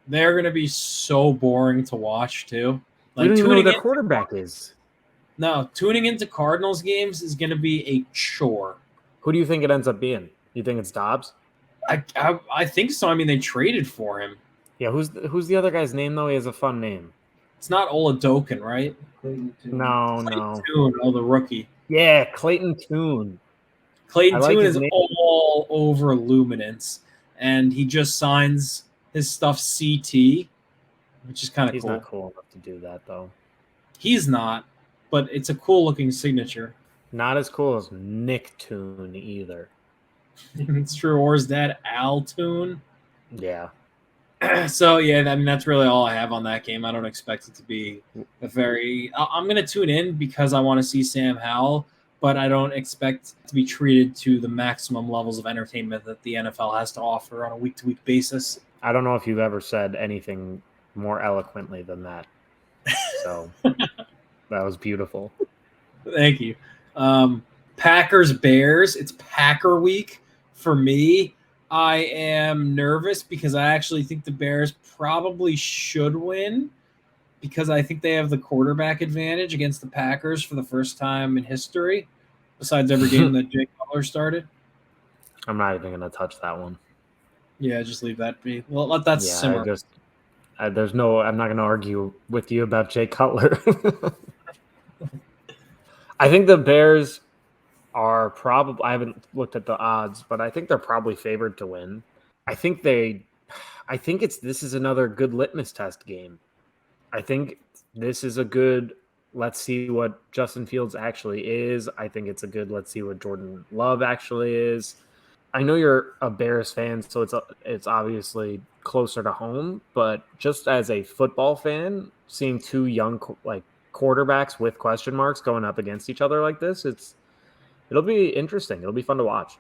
They're going to be so boring to watch, too. Like, we don't even know who their quarterback is. No, tuning into Cardinals games is going to be a chore. Who do you think it ends up being? You think it's Dobbs? I think so. I mean, they traded for him. Yeah, who's the other guy's name, though? He has a fun name. It's not Oladokin, right? No. Tune, the rookie. Yeah, Clayton Tune. Clayton Tune is all over Luminance, and he just signs his stuff CT, which is kind of cool. He's not cool enough to do that, though. He's not, but it's a cool-looking signature. Not as cool as Nick Tune either. It's true. Or is that Al Tune? Yeah. So, yeah, I mean, that's really all I have on that game. I don't expect it to be I'm going to tune in because I want to see Sam Howell, but I don't expect to be treated to the maximum levels of entertainment that the NFL has to offer on a week-to-week basis. I don't know if you've ever said anything more eloquently than that. So, that was beautiful. Thank you. Packers-Bears. It's Packer week for me. I am nervous because I actually think the Bears probably should win because I think they have the quarterback advantage against the Packers for the first time in history, besides every game that Jay Cutler started. I'm not even going to touch that one. Yeah, just leave that be. Well, let that simmer. I'm not going to argue with you about Jay Cutler. I think the Bears are probably, I haven't looked at the odds, but I think they're probably favored to win. I think this is another good litmus test game. I think this is a good, let's see what Justin Fields actually is. I think it's a good, let's see what Jordan Love actually is. I know you're a Bears fan, so it's obviously closer to home, but just as a football fan, seeing two young quarterbacks with question marks going up against each other like this, it'll be interesting. It'll be fun to watch.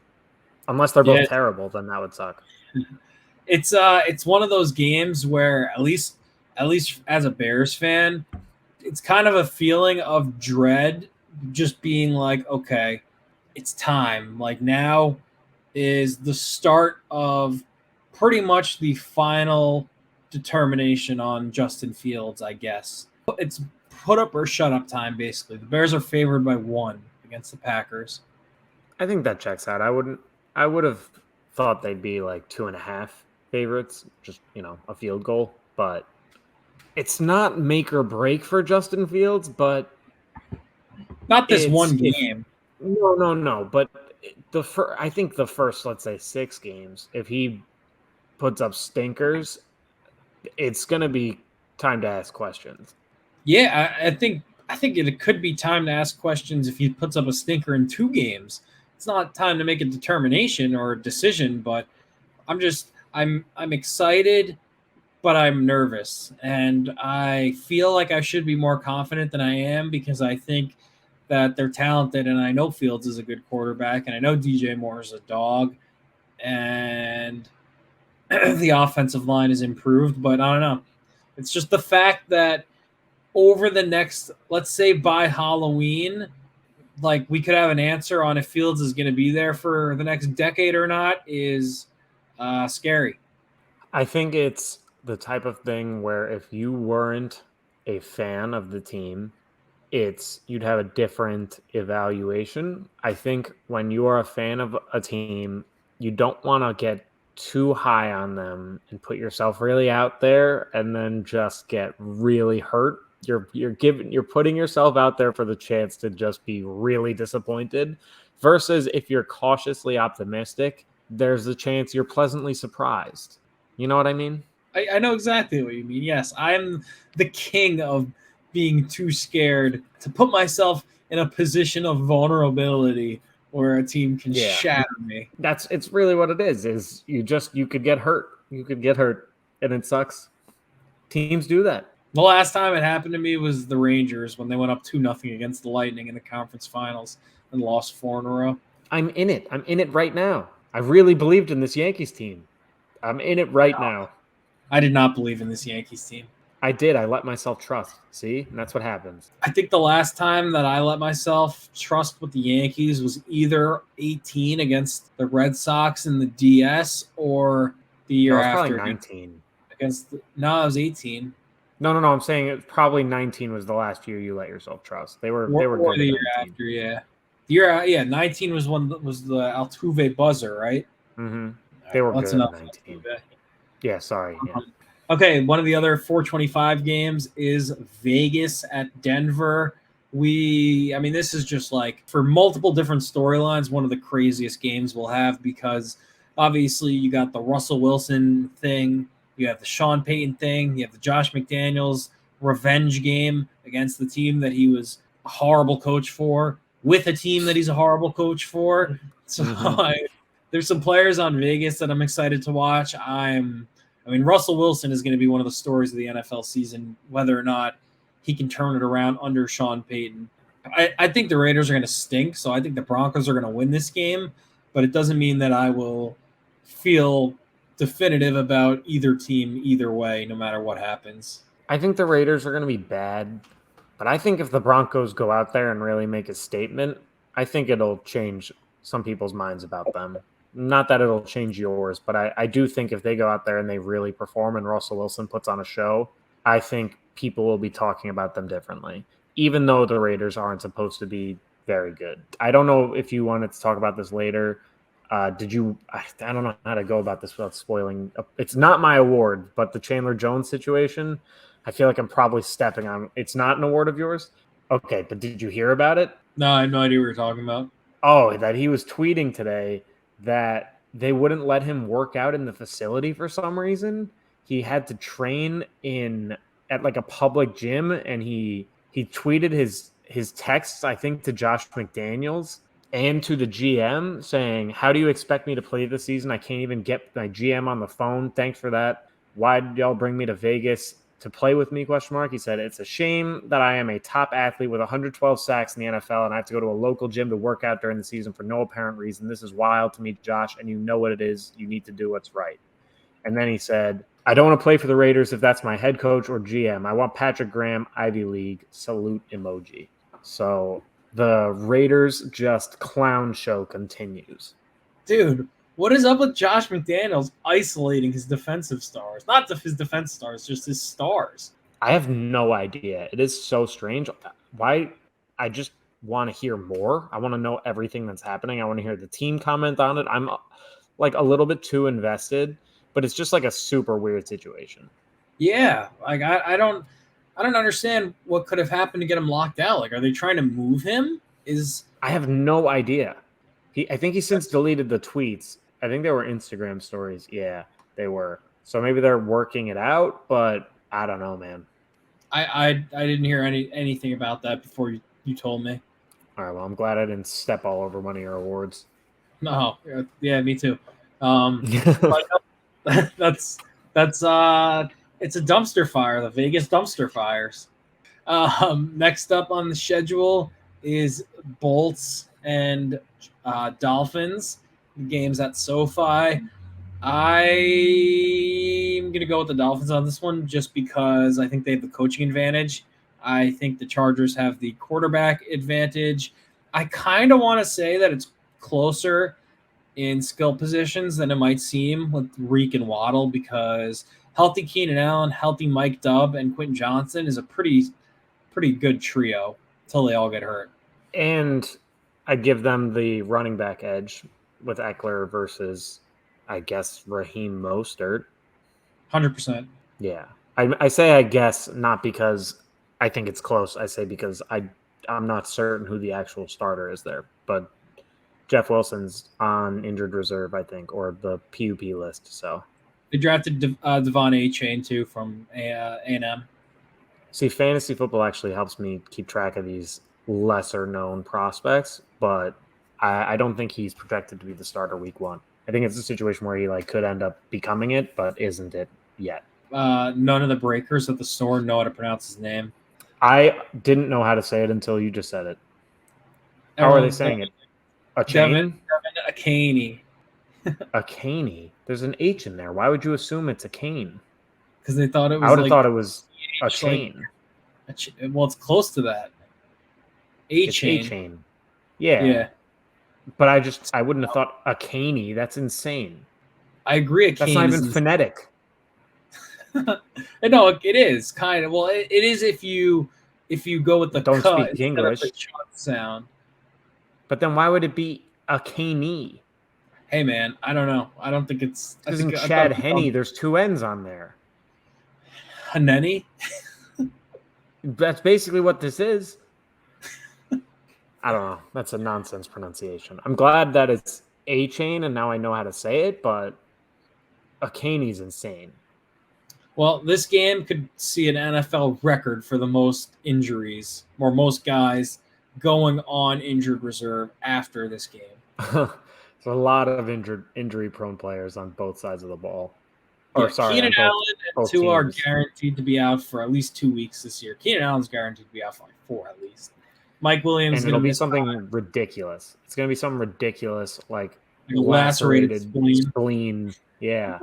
Unless they're both terrible, then that would suck. It's one of those games where at least as a Bears fan, it's kind of a feeling of dread, just being like, okay, it's time. Like now is the start of pretty much the final determination on Justin Fields, I guess. It's put up or shut up time, basically. The Bears are favored by 1 against the Packers. I think that checks out. I would have thought they'd be like 2.5 favorites, just, a field goal, but it's not make or break for Justin Fields, but not this one game. No, but I think the first, let's say 6 games, if he puts up stinkers, it's going to be time to ask questions. Yeah, I think it could be time to ask questions if he puts up a stinker in 2 games. It's not time to make a determination or a decision, but I'm excited, but I'm nervous. And I feel like I should be more confident than I am because I think that they're talented, and I know Fields is a good quarterback, and I know DJ Moore is a dog. And the offensive line is improved, but I don't know. It's just the fact that over the next, let's say by Halloween, like we could have an answer on if Fields is going to be there for the next decade or not is scary. I think it's the type of thing where if you weren't a fan of the team, you'd have a different evaluation. I think when you are a fan of a team, you don't want to get too high on them and put yourself really out there and then just get really hurt. You're putting yourself out there for the chance to just be really disappointed versus if you're cautiously optimistic, there's a chance you're pleasantly surprised. You know what I mean? I know exactly what you mean. Yes, I'm the king of being too scared to put myself in a position of vulnerability where a team can shatter me. It's really what it is you could get hurt. You could get hurt and it sucks. Teams do that. The last time it happened to me was the Rangers when they went up 2-0 against the Lightning in the conference finals and lost 4 in a row. I'm in it. I'm in it right now. I really believed in this Yankees team. I'm in it right now. I did not believe in this Yankees team. I did. I let myself trust. See? And that's what happens. I think the last time that I let myself trust with the Yankees was either 18 against the Red Sox in the DS or the year after. Probably 19. No, it was 18. No. I'm saying it probably 19 was the last year you let yourself trust. They were good the year 19. After, yeah. The year 19 was the Altuve buzzer, right? Mm-hmm. They were good. 19. Yeah, sorry. Yeah. Okay, one of the other 425 games is Vegas at Denver. This is just like for multiple different storylines, one of the craziest games we'll have because obviously you got the Russell Wilson thing, you have the Sean Payton thing, you have the Josh McDaniels revenge game against the team that he was a horrible coach for, with a team that he's a horrible coach for. So there's some players on Vegas that I'm excited to watch. Russell Wilson is going to be one of the stories of the NFL season, whether or not he can turn it around under Sean Payton. I think the Raiders are going to stink, so I think the Broncos are going to win this game, but it doesn't mean that I will feel definitive about either team either way, no matter what happens. I think the Raiders are going to be bad, but I think if the Broncos go out there and really make a statement, I think it'll change some people's minds about them. Not that it'll change yours, but I do think if they go out there and they really perform and Russell Wilson puts on a show, I think people will be talking about them differently, even though the Raiders aren't supposed to be very good. I don't know if you wanted to talk about this later. I don't know how to go about this without spoiling. It's not my award, but the Chandler Jones situation, I feel like I'm probably stepping on. It's not an award of yours? Okay, but did you hear about it? No, I have no idea what you're talking about. Oh, that he was tweeting today that they wouldn't let him work out in the facility for some reason. He had to train at like a public gym, and he tweeted his texts, I think, to Josh McDaniels and to the GM saying, "How do you expect me to play this season? I can't even get my GM on the phone. Thanks for that. Why did y'all bring me to Vegas to play with me?" He said, "It's a shame that I am a top athlete with 112 sacks in the NFL and I have to go to a local gym to work out during the season for no apparent reason. This is wild to me, Josh, and you know what it is. You need to do what's right." And then he said, "I don't want to play for the Raiders if that's my head coach or GM. I want Patrick Graham, Ivy League, salute emoji." So the Raiders just clown show continues. Dude, what is up with Josh McDaniels isolating his defensive stars? Not his defense stars, just his stars. I have no idea. It is so strange. Why? I just want to hear more. I want to know everything that's happening. I want to hear the team comment on it. I'm like a little bit too invested, but it's just like a super weird situation. Yeah, like I don't understand what could have happened to get him locked out. Like, are they trying to move him? I have no idea. I think he since deleted the tweets. I think they were Instagram stories. Yeah, they were. So maybe they're working it out, but I don't know, man. I didn't hear anything about that before you told me. All right, well, I'm glad I didn't step all over one of your awards. No, yeah, me too. But that's it's a dumpster fire, the Vegas dumpster fires. Next up on the schedule is Bolts and Dolphins games at SoFi. I'm going to go with the Dolphins on this one just because I think they have the coaching advantage. I think the Chargers have the quarterback advantage. I kind of want to say that it's closer in skill positions than it might seem with Reek and Waddle because healthy Keenan Allen, healthy Mike Dubb, and Quentin Johnson is a pretty good trio until they all get hurt. And I give them the running back edge with Eckler versus, I guess, Raheem Mostert. 100%. Yeah. I say I guess not because I think it's close. I say because I'm not certain who the actual starter is there. But Jeff Wilson's on injured reserve, I think, or the PUP list. So they drafted Devon A-Chain too from A&M. See, fantasy football actually helps me keep track of these lesser known prospects, but I don't think he's projected to be the starter week 1. I think it's a situation where he could end up becoming it, but isn't it yet. None of the breakers at the store know how to pronounce his name. I didn't know how to say it until you just said it. How are they saying it? A chain? Devin Akaney. A caney. There's an H in there. Why would you assume it's a cane? Because they thought it was. I would have thought it was a chain. Well, it's close to that. A-chain. It's A-chain. Yeah. But I wouldn't have thought a caney. That's insane. I agree. That's not even phonetic. No, it is kind of. Well, it is if you go with the don't speak English sound. But then why would it be a caney? Hey man, I don't know. I don't think it's. Because in Chad Henne, there's 2 N's on there. Haneni? That's basically what this is. I don't know. That's a nonsense pronunciation. I'm glad that it's A-chain and now I know how to say it, but a caney's insane. Well, this game could see an NFL record for the most injuries, or most guys going on injured reserve after this game. There's a lot of injury-prone players on both sides of the ball. Keenan Allen and Tua are guaranteed to be out for at least 2 weeks this year. Keenan Allen's guaranteed to be out for 4 at least. Mike Williams and it'll be something ridiculous. It's going to be something ridiculous, like lacerated spleen. Yeah.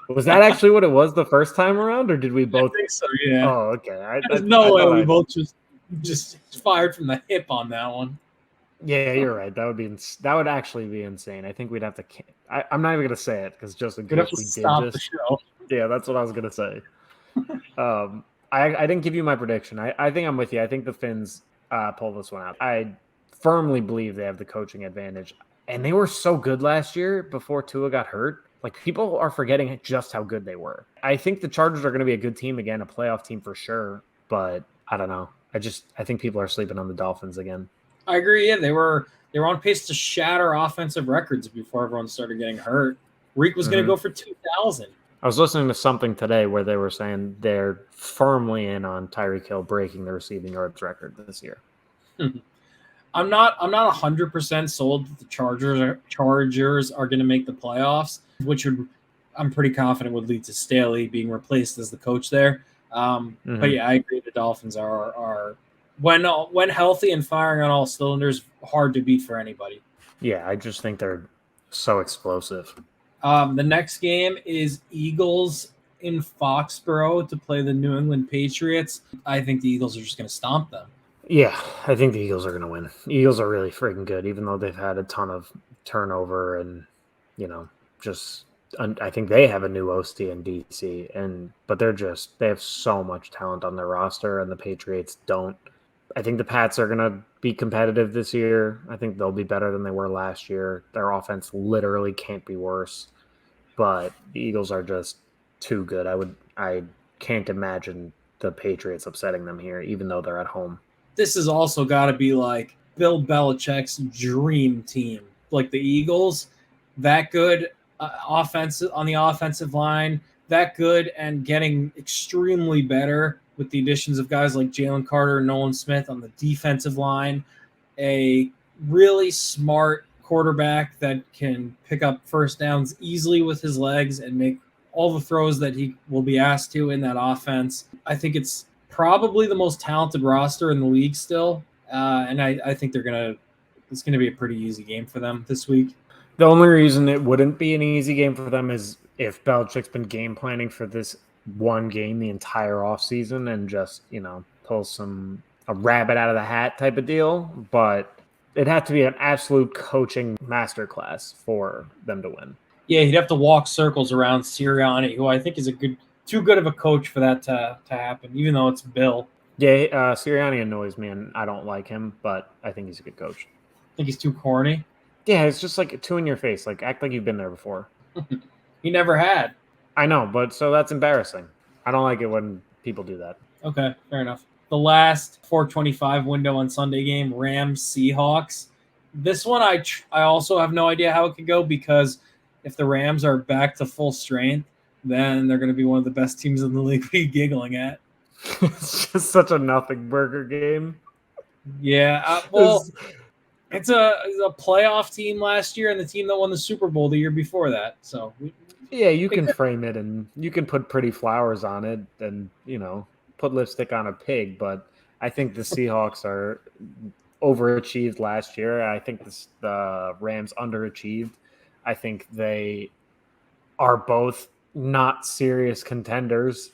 Was that actually what it was the first time around, or did we both? I think so, yeah. Oh, okay. There's no way we both just fired from the hip on that one. Yeah, you're right. That would actually be insane. I think we'd have to. I'm not even gonna say it because just in case we did the show. Yeah, that's what I was gonna say. I didn't give you my prediction. I think I'm with you. I think the Finns pull this one out. I firmly believe they have the coaching advantage, and they were so good last year before Tua got hurt. People are forgetting just how good they were. I think the Chargers are going to be a good team again, a playoff team for sure. But I don't know. I think people are sleeping on the Dolphins again. I agree. Yeah, they were on pace to shatter offensive records before everyone started getting hurt. Reek was going to go for 2,000. I was listening to something today where they were saying they're firmly in on Tyreek Hill breaking the receiving yards record this year. I'm not 100% sold that the Chargers are going to make the playoffs, which I'm pretty confident would lead to Staley being replaced as the coach there. But yeah, I agree. The Dolphins are when healthy and firing on all cylinders, hard to beat for anybody. Yeah, I just think they're so explosive. The next game is Eagles in Foxborough to play the New England Patriots. I think the Eagles are just going to stomp them. Yeah, I think the Eagles are going to win. The Eagles are really freaking good, even though they've had a ton of turnover and, I think they have a new OC in DC, but they have so much talent on their roster, and the Patriots don't. I think the Pats are going to be competitive this year. I think they'll be better than they were last year. Their offense literally can't be worse, but the Eagles are just too good. I can't imagine the Patriots upsetting them here, even though they're at home. This has also got to be like Bill Belichick's dream team. Like the Eagles, that good offensive on the offensive line, that good and getting extremely better with the additions of guys like Jalen Carter and Nolan Smith on the defensive line, a really smart quarterback that can pick up first downs easily with his legs and make all the throws that he will be asked to in that offense. I think it's probably the most talented roster in the league still, and I think it's going to be a pretty easy game for them this week. The only reason it wouldn't be an easy game for them is if Belichick's been game planning for this one game the entire offseason and just, pull a rabbit out of the hat type of deal. But it'd have to be an absolute coaching masterclass for them to win. Yeah, he'd have to walk circles around Sirianni, who I think is too good of a coach for that to happen, even though it's Bill. Yeah, Sirianni annoys me, and I don't like him, but I think he's a good coach. Think he's too corny? Yeah, it's just like two in your face. Like, act like you've been there before. He never had. I know, but so that's embarrassing. I don't like it when people do that. Okay, fair enough. The last 425 window on Sunday game, Rams Seahawks. This one I also have no idea how it could go, because if the Rams are back to full strength, then they're going to be one of the best teams in the league. What are you giggling at? It's just such a nothing burger game. Yeah, well, it's a playoff team last year and the team that won the Super Bowl the year before that. So yeah, you can frame it and you can put pretty flowers on it and, put lipstick on a pig. But I think the Seahawks are overachieved last year. I think the Rams underachieved. I think they are both not serious contenders.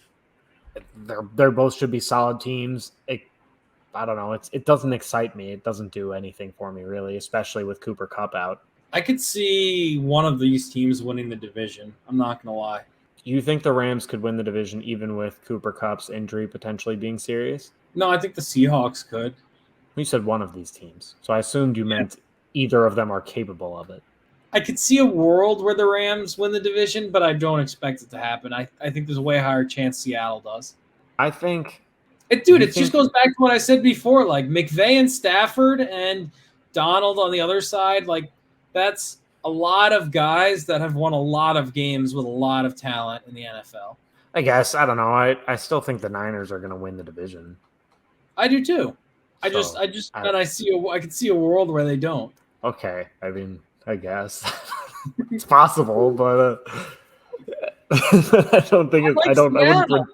They're both should be solid teams. I don't know. It doesn't excite me. It doesn't do anything for me, really, especially with Cooper Kupp out. I could see one of these teams winning the division. I'm not going to lie. You think the Rams could win the division even with Cooper Kupp's injury potentially being serious? No, I think the Seahawks could. You said one of these teams, so I assumed you meant either of them are capable of it. I could see a world where the Rams win the division, but I don't expect it to happen. I think there's a way higher chance Seattle does. I think... It just goes back to what I said before. Like, McVay and Stafford and Donald on the other side, like, that's a lot of guys that have won a lot of games with a lot of talent in the NFL. I guess. I don't know. I still think the Niners are going to win the division. I do too. I could see a world where they don't. Okay. I mean, I guess it's possible, but I don't think I wouldn't.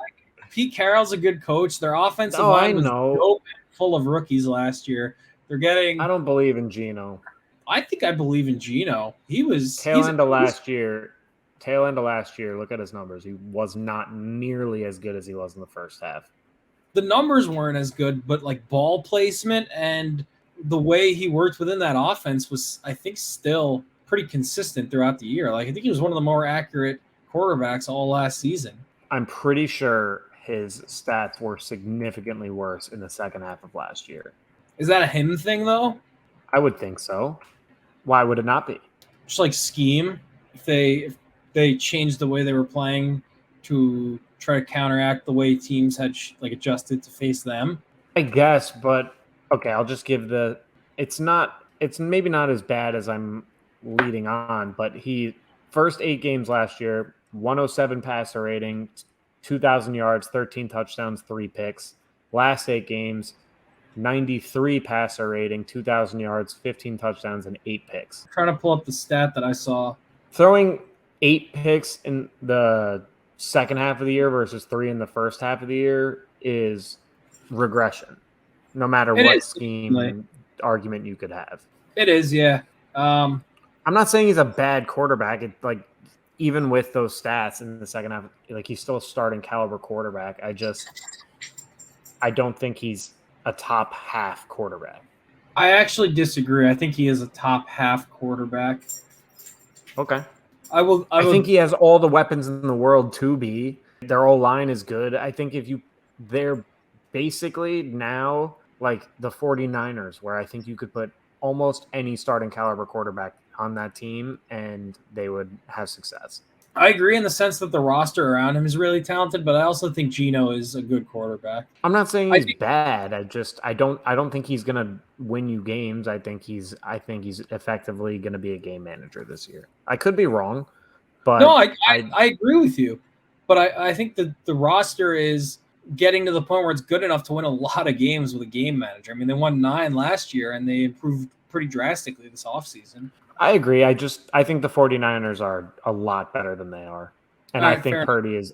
Pete Carroll's a good coach. Their offensive line was full of rookies last year. They're getting. I don't believe in Geno. I think I believe in Geno. He was tail end of last year. Look at his numbers. He was not nearly as good as he was in the first half. The numbers weren't as good, but like ball placement and the way he worked within that offense was, I think, still pretty consistent throughout the year. Like, I think he was one of the more accurate quarterbacks all last season. I'm pretty sure his stats were significantly worse in the second half of last year. Is that a him thing, though? I would think so. Why would it not be? Just like scheme. If they changed the way they were playing to try to counteract the way teams had adjusted to face them. I guess, but okay, I'll just give it's maybe not as bad as I'm leading on, but he first 8 games last year, 107 passer rating, 2,000 yards, 13 touchdowns, 3 picks. Last 8 games, 93 passer rating, 2,000 yards, 15 touchdowns, and 8 picks. I'm trying to pull up the stat that I saw. Throwing 8 picks in the second half of the year versus 3 in the first half of the year is regression, no matter what scheme argument you could have. It is, yeah. I'm not saying he's a bad quarterback. Even with those stats in the second half, he's still a starting caliber quarterback. I don't think he's a top half quarterback. I actually disagree. I think he is a top half quarterback. Okay. I think he has all the weapons in the world to be. Their O-line is good. I think they're basically now like the 49ers, where I think you could put almost any starting caliber quarterback on that team and they would have success. I agree in the sense that the roster around him is really talented, but I also think Geno is a good quarterback. I'm not saying he's bad. I don't think he's gonna win you games. I think he's effectively gonna be a game manager this year. I could be wrong, but no, I agree with you. But I think that the roster is getting to the point where it's good enough to win a lot of games with a game manager. I mean, they won 9 last year and they improved pretty drastically this offseason. I agree. I think the 49ers are a lot better than they are. And I think Purdy's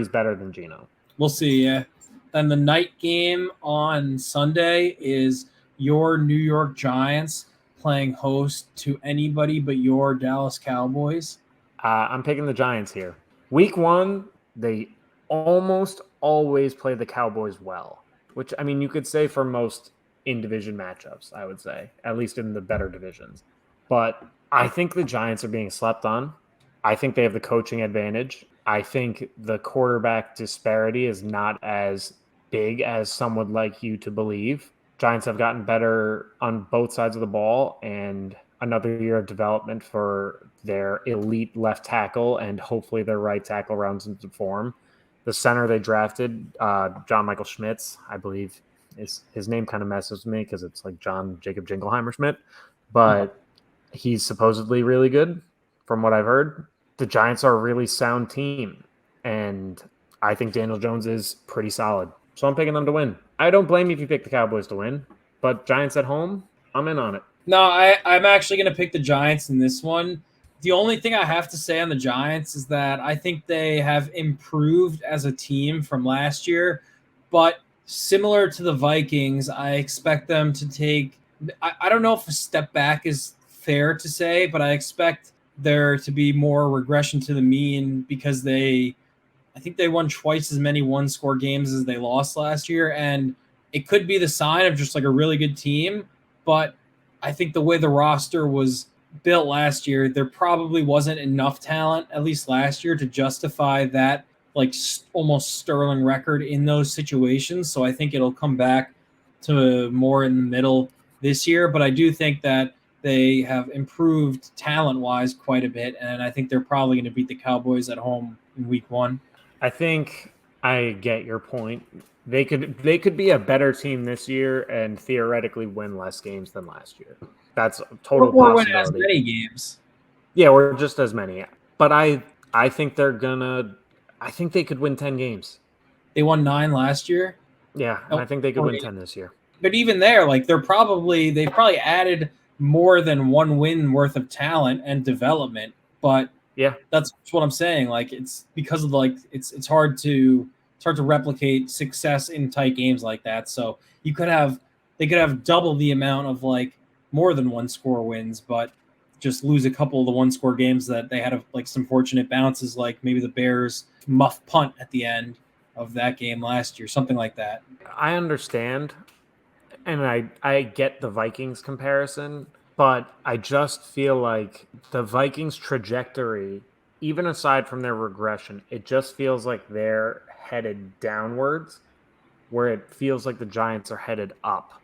better than Geno. We'll see, yeah. Then the night game on Sunday is your New York Giants playing host to anybody but your Dallas Cowboys? I'm picking the Giants here. Week 1, they almost always play the Cowboys well, which, I mean, you could say for most in-division matchups, I would say, at least in the better divisions. But I think the Giants are being slept on. I think they have the coaching advantage. I think the quarterback disparity is not as big as some would like you to believe. Giants have gotten better on both sides of the ball, and another year of development for their elite left tackle, and hopefully their right tackle rounds into form. The center they drafted, John Michael Schmitz, I believe his name kind of messes with me because it's like John Jacob Jingleheimer Schmidt, but he's supposedly really good from what I've heard. The Giants are a really sound team, and I think Daniel Jones is pretty solid. So I'm picking them to win. I don't blame you if you pick the Cowboys to win, but Giants at home, I'm in on it. No, I'm actually going to pick the Giants in this one. The only thing I have to say on the Giants is that I think they have improved as a team from last year, but similar to the Vikings, I expect them to take I don't know if a step back is fair to say, but I expect there to be more regression to the mean because I think they won twice as many one-score games as they lost last year, and it could be the sign of just like a really good team, but I think the way the roster was built last year, there probably wasn't enough talent, at least last year, to justify that like almost sterling record in those situations. So I think it'll come back to more in the middle this year. But I do think that they have improved talent-wise quite a bit, and I think they're probably going to beat the Cowboys at home in Week 1. I think I get your point. They could be a better team this year and theoretically win less games than last year. That's a total or possibility. Win as many games. Yeah, or just as many. But I think I think they could win 10 games. They won 9 last year. Yeah, and I think they could win 10 this year. But even there, like they probably added more than one win worth of talent and development. But yeah, that's what I'm saying. Like it's because of it's hard to replicate success in tight games like that. So they could have double the amount of like more than one score wins, but just lose a couple of the one score games that they had like some fortunate bounces, like maybe the Bears muff punt at the end of that game last year, something like that. I understand, and I get the Vikings comparison, but I just feel like the Vikings trajectory, even aside from their regression, it just feels like they're headed downwards, where it feels like the Giants are headed up.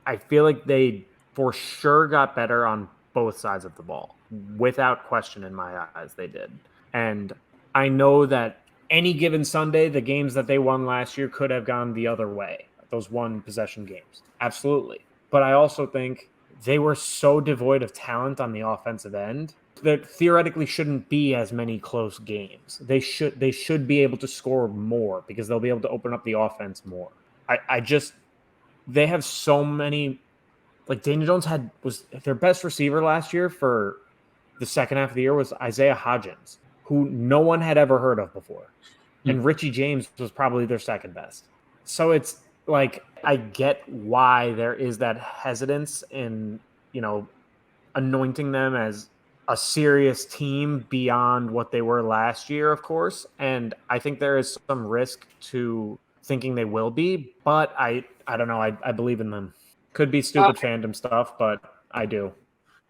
I feel like they for sure got better on both sides of the ball. Without question, in my eyes, they did. And I know that any given Sunday, the games that they won last year could have gone the other way. Those one possession games. Absolutely. But I also think they were so devoid of talent on the offensive end that theoretically shouldn't be as many close games. They should be able to score more because they'll be able to open up the offense more. They have so many, like Daniel Jones was their best receiver last year for the second half of the year was Isaiah Hodgins, who no one had ever heard of before. And Richie James was probably their second best. So it's like, I get why there is that hesitance in, anointing them as a serious team beyond what they were last year, of course. And I think there is some risk to thinking they will be, but I don't know. I believe in them. Could be stupid fandom stuff, but I do.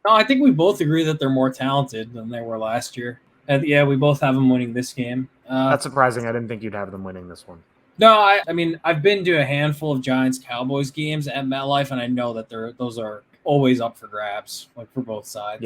No, I think we both agree that they're more talented than they were last year. And yeah, we both have them winning this game. That's surprising. I didn't think you'd have them winning this one. No, I mean, I've been to a handful of Giants-Cowboys games at MetLife, and I know that those are always up for grabs, like for both sides.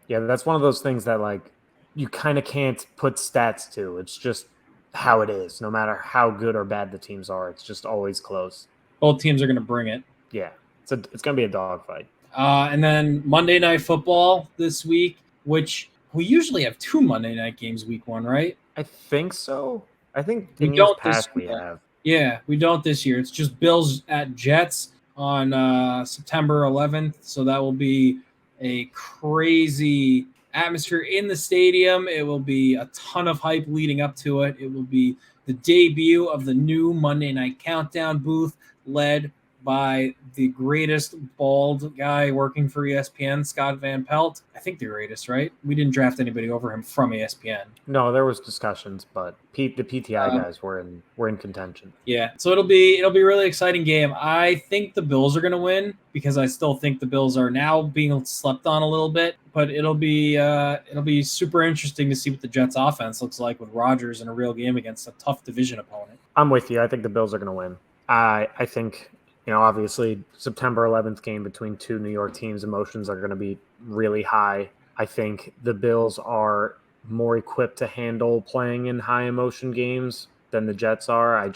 Yeah, that's one of those things that like you kind of can't put stats to. It's just how it is. No matter how good or bad the teams are, it's just always close. Both teams are going to bring it. Yeah, it's going to be a dogfight. And then Monday Night Football this week, which we usually have 2 Monday night games week 1, right? I think so. I think we in years past we have. Yeah, we don't this year. It's just Bills at Jets on September 11th. So that will be a crazy atmosphere in the stadium. It will be a ton of hype leading up to it. It will be the debut of the new Monday Night Countdown booth led by the greatest bald guy working for ESPN, Scott Van Pelt. I think the greatest, right? We didn't draft anybody over him from ESPN. No, there was discussions, but the PTI guys were in contention. Yeah, so it'll be a really exciting game. I think the Bills are going to win because I still think the Bills are now being slept on a little bit. But it'll be super interesting to see what the Jets' offense looks like with Rodgers in a real game against a tough division opponent. I'm with you. I think the Bills are going to win. I think, obviously September 11th game between two New York teams, emotions are going to be really high. I think the Bills are more equipped to handle playing in high emotion games than the Jets are.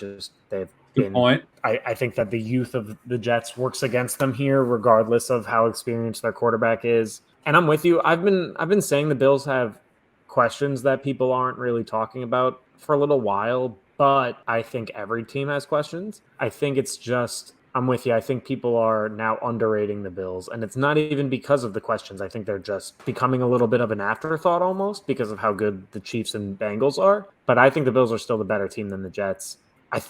Good point. I think that the youth of the Jets works against them here, regardless of how experienced their quarterback is. And I'm with you. I've been saying the Bills have questions that people aren't really talking about for a little while, but I think every team has questions. I think it's just, I'm with you. I think people are now underrating the Bills, and it's not even because of the questions. I think they're just becoming a little bit of an afterthought almost because of how good the Chiefs and Bengals are. But I think the Bills are still the better team than the Jets. I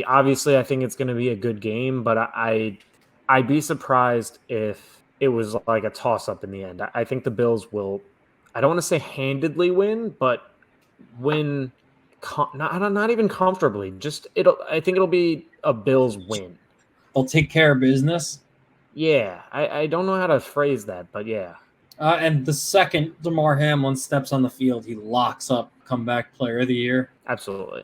obviously I think it's going to be a good game, but I'd be surprised if it was like a toss-up in the end. I think the Bills will, I don't want to say handedly win, but win not even comfortably. I think it'll be a Bills win. They'll take care of business. Yeah, I don't know how to phrase that, but yeah. And the second Damar Hamlin steps on the field, he locks up comeback player of the year. Absolutely.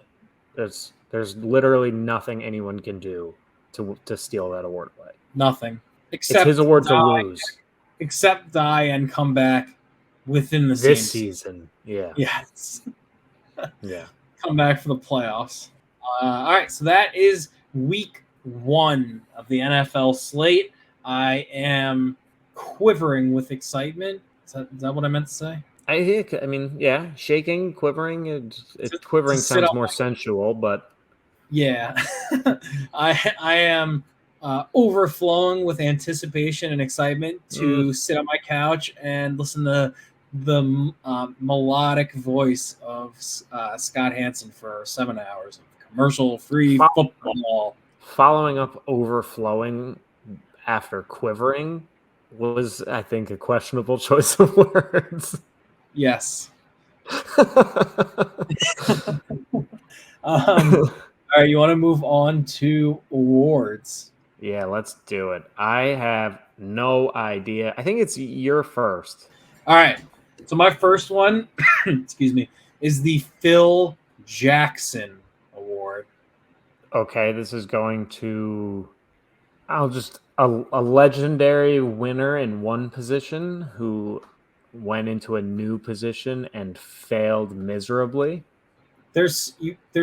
There's literally nothing anyone can do to steal that award away. Nothing. Except it's his award to lose. Except die and come back within this same season. Yeah. Yes. Yeah. Come back for the playoffs. All right, so that is week 1 of the NFL slate. I am quivering with excitement. Is that what I meant to say? I mean, yeah, shaking, quivering. Quivering sounds more sensual, but yeah, I am overflowing with anticipation and excitement to sit on my couch and listen to the melodic voice of Scott Hansen for 7 hours of commercial-free football. Following up overflowing after quivering was, I think, a questionable choice of words. Yes. All right, you want to move on to awards? Yeah, let's do it. I have no idea. I think it's your first. All right. So my first one, excuse me, is the Phil Jackson Award. Okay, this is going to a legendary winner in one position who went into a new position and failed miserably. There's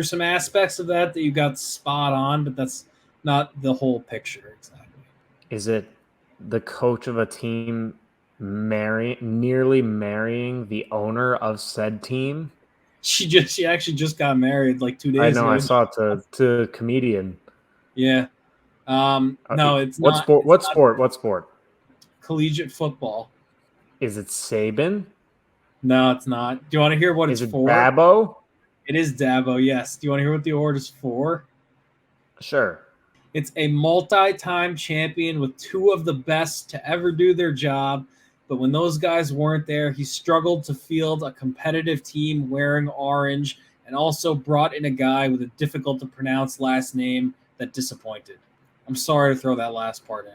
some aspects of that you got spot on, but that's not the whole picture exactly. Is it the coach of a team nearly marrying the owner of said team? She actually just got married like 2 days ago. I know, I saw it to a comedian. Yeah. No, it's what not. Sport? What sport? What sport? Collegiate football. Is it Saban? No, it's not. Do you want to hear what it's for? Dabo? It is Dabo, yes. Do you want to hear what the award is for? Sure. It's a multi-time champion with 2 of the best to ever do their job. But when those guys weren't there, he struggled to field a competitive team wearing orange and also brought in a guy with a difficult-to-pronounce last name that disappointed. I'm sorry to throw that last part in.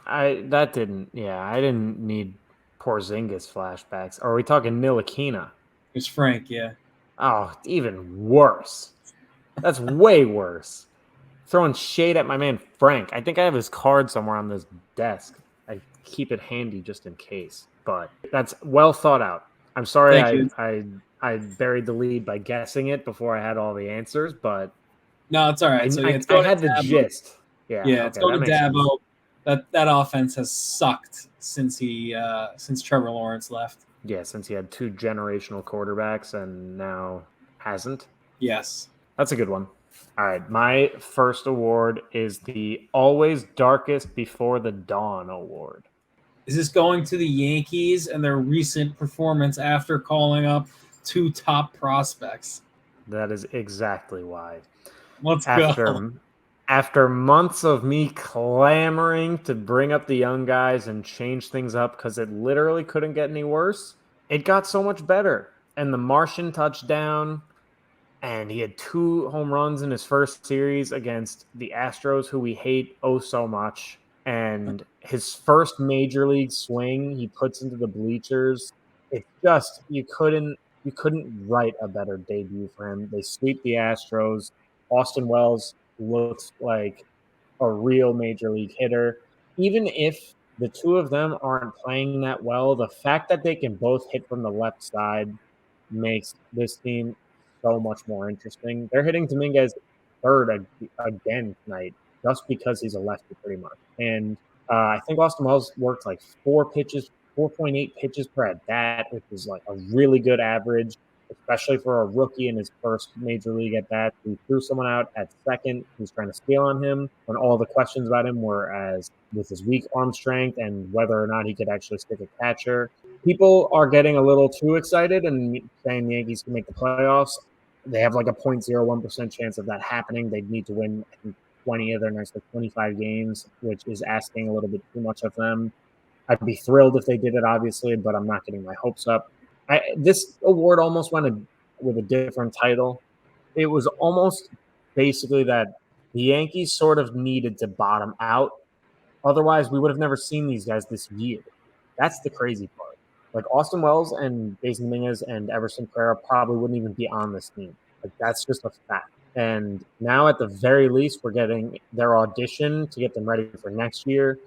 I didn't need Porzingis flashbacks. Are we talking Ntilikina? It's Frank, yeah. Oh, even worse. That's way worse. Throwing shade at my man Frank. I think I have his card somewhere on this desk. I keep it handy just in case. But that's well thought out. I'm sorry I buried the lead by guessing it before I had all the answers, but no, it's all right. I had the gist. Yeah, okay, it's going to Dabo. That offense has sucked since Trevor Lawrence left. Yeah, since he had 2 generational quarterbacks and now hasn't. Yes. That's a good one. All right, my first award is the Always Darkest Before the Dawn Award. Is this going to the Yankees and their recent performance after calling up 2 top prospects? That is exactly why. Let's go. After months of me clamoring to bring up the young guys and change things up because it literally couldn't get any worse, it got so much better. And the Martian touchdown, and he had 2 home runs in his first series against the Astros, who we hate oh so much. And his first major league swing he puts into the bleachers. It's just you couldn't write a better debut for him. They sweep the Astros. Austin Wells looks like a real major league hitter. Even if the two of them aren't playing that well, the fact that they can both hit from the left side makes this team so much more interesting. They're hitting Dominguez third again tonight just because he's a lefty pretty much. And I think Austin Wells worked like 4.8 pitches per at bat, which is like a really good average, especially for a rookie in his first major league at bat. He threw someone out at second who's trying to steal on him when all the questions about him were as with his weak arm strength and whether or not he could actually stick a catcher. People are getting a little too excited and saying the Yankees can make the playoffs. They have like a 0.01% chance of that happening. They'd need to win, I think, 20 of their next 25 games, which is asking a little bit too much of them. I'd be thrilled if they did it, obviously, but I'm not getting my hopes up. This award almost went with a different title. It was almost basically that the Yankees sort of needed to bottom out. Otherwise, we would have never seen these guys this year. That's the crazy part. Like Austin Wells and Jason Dominguez and Everson Pereira probably wouldn't even be on this team. Like that's just a fact. And now at the very least, we're getting their audition to get them ready for next year.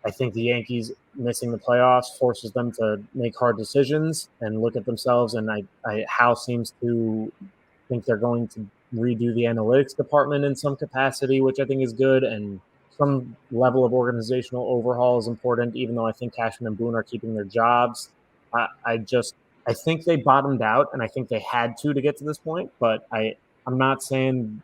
I think the Yankees missing the playoffs forces them to make hard decisions and look at themselves. And Hal seems to think they're going to redo the analytics department in some capacity, which I think is good. And some level of organizational overhaul is important, even though I think Cashman and Boone are keeping their jobs. I think they bottomed out, and I think they had to get to this point. But I'm not saying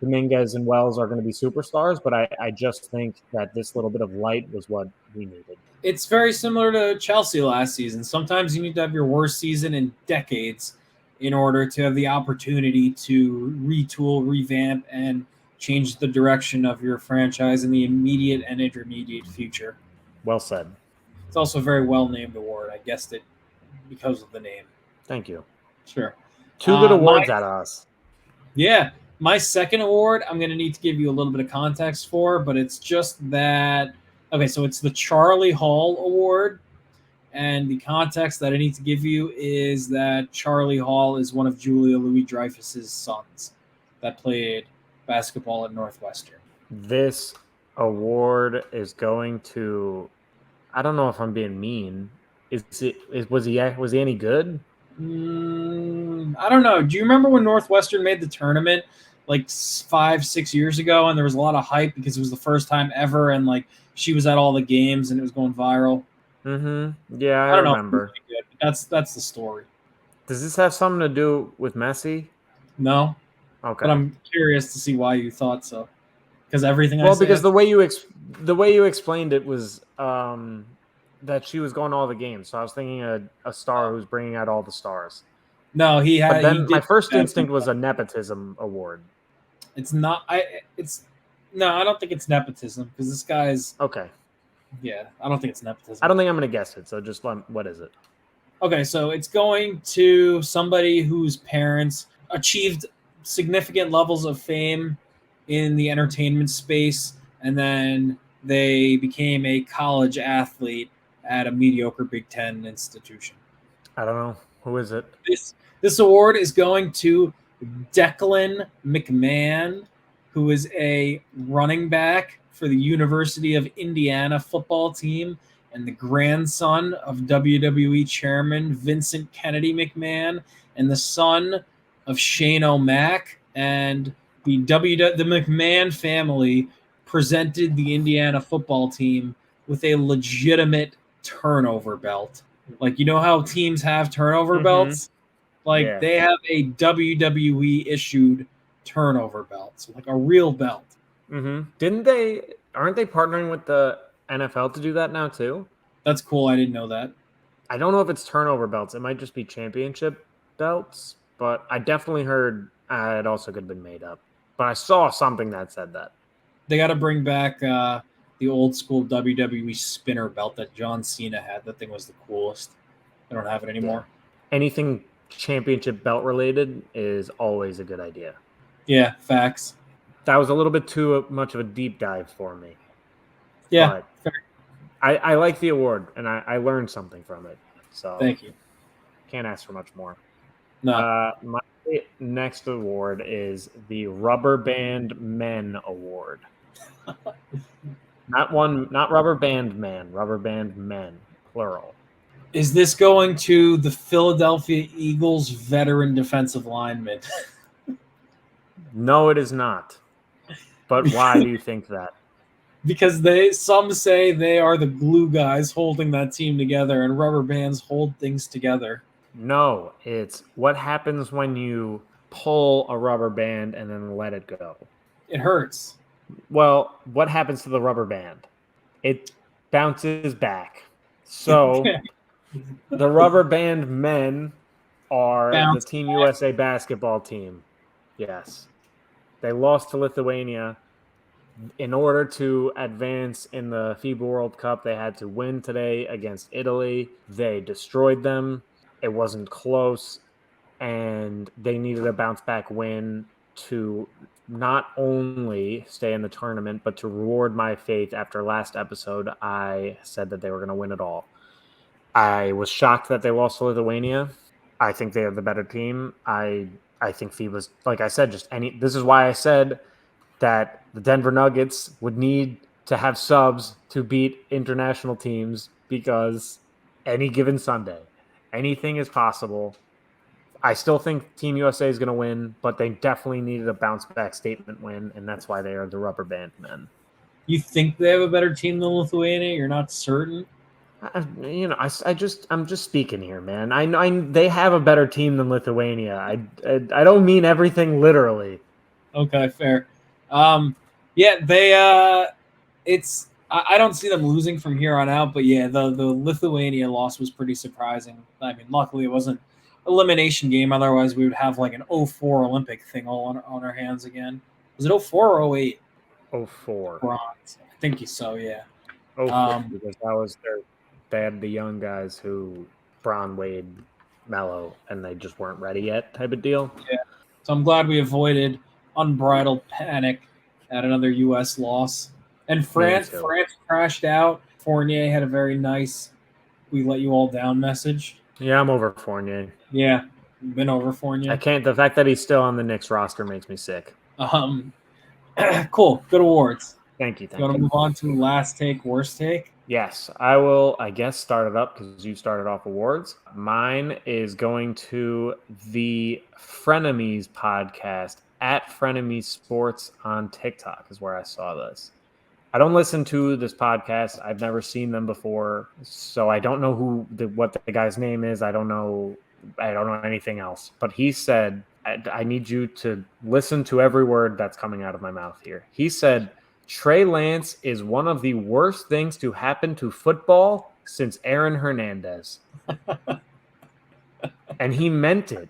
Dominguez and Wells are going to be superstars, but I just think that this little bit of light was what we needed. It's very similar to Chelsea last season. Sometimes you need to have your worst season in decades in order to have the opportunity to retool, revamp, and change the direction of your franchise in the immediate and intermediate future. Well said. It's also a very well-named award. I guessed it because of the name. Thank you. Sure. 2 good awards out of us. Yeah. My second award, I'm going to need to give you a little bit of context for, but it's just that. Okay, so it's the Charlie Hall Award. And the context that I need to give you is that Charlie Hall is one of Julia Louis-Dreyfus's sons that played basketball at Northwestern. This award is going to, I don't know if I'm being mean. Was he any good? I don't know. Do you remember when Northwestern made the tournament like 5-6 years ago, and there was a lot of hype because it was the first time ever, and like she was at all the games and it was going viral? Mm-hmm. Yeah, I don't remember. That's the story. Does this have something to do with Messi? No. Okay. But I'm curious to see why you thought so. Because everything because the way you explained it was that she was going to all the games. So I was thinking a star who's bringing out all the stars. No, he had. But then my first instinct was a nepotism award. It's not. I don't think it's nepotism because this guy's okay. Yeah, I don't think it's nepotism. I don't think I'm going to guess it. So just what is it? Okay, so it's going to somebody whose parents achieved significant levels of fame in the entertainment space, and then they became a college athlete at a mediocre Big Ten institution. I don't know. Who is it? This award is going to Declan McMahon, who is a running back for the University of Indiana football team and the grandson of WWE chairman Vincent Kennedy McMahon and the son of Shane O'Mac. And the McMahon family presented the Indiana football team with a legitimate turnover belt. Like, you know how teams have turnover belts? Like, they have a WWE issued turnover belt. So like a real belt. Mm-hmm. Aren't they partnering with the NFL to do that now too? That's cool. I didn't know that. I don't know if it's turnover belts. It might just be championship belts, but I definitely heard it also could have been made up. But I saw something that said that. They got to bring back the old school WWE spinner belt that John Cena had. That thing was the coolest. They don't have it anymore. Yeah. Anything championship belt related is always a good idea. Yeah, facts. That was a little bit too much of a deep dive for me. Yeah, but I like the award, and I learned something from it. So thank you. Can't ask for much more. No. My next award is the Rubber Band Men Award. Not Rubber Band Man, Rubber Band Men, plural. Is this going to the Philadelphia Eagles veteran defensive lineman? No, it is not. But why do you think that? Because some say they are the glue guys holding that team together, and rubber bands hold things together. No, it's what happens when you pull a rubber band and then let it go. It hurts. Well, what happens to the rubber band? It bounces back. So the Rubber Band Men are the Team USA basketball team. Yes. They lost to Lithuania. In order to advance in the FIBA World Cup, they had to win today against Italy. They destroyed them. It wasn't close. And they needed a bounce-back win to not only stay in the tournament, but to reward my faith. After last episode, I said that they were going to win it all. I was shocked that they lost to Lithuania. I think they are the better team. I think FIBA's, like I said, this is why I said that the Denver Nuggets would need to have subs to beat international teams, because any given Sunday, anything is possible. I still think Team USA is going to win, but they definitely needed a bounce-back statement win, and that's why they are the Rubber Band Men. You think they have a better team than Lithuania? You're not certain? I'm just speaking here, man. I they have a better team than Lithuania. I don't mean everything literally. Okay, fair. Yeah, they I don't see them losing from here on out, but yeah, the Lithuania loss was pretty surprising. I mean, luckily it wasn't elimination game. Otherwise, we would have like an 04 Olympic thing all on our hands again. Was it 04 or 08? 04. Bronze. I think so, yeah. 04, because that was they had the young guys who Braun, Wade, Mello, and they just weren't ready yet type of deal. Yeah. So I'm glad we avoided unbridled panic at another U.S. loss. And France crashed out. Fournier had a very nice "we let you all down" message. Yeah, I'm over Fournier. Yeah, been over Fournier. I can't. The fact that he's still on the Knicks roster makes me sick. Cool. Good awards. Thank you. You want to move on to last take, worst take? Yes, I will, I guess, start it up because you started off awards. Mine is going to the Frenemies podcast at Frenemies Sports on TikTok is where I saw this. I don't listen to this podcast. I've never seen them before, so I don't know what the guy's name is. I don't know anything else. But he said, I need you to listen to every word that's coming out of my mouth here. He said, Trey Lance is one of the worst things to happen to football since Aaron Hernandez. And he meant it.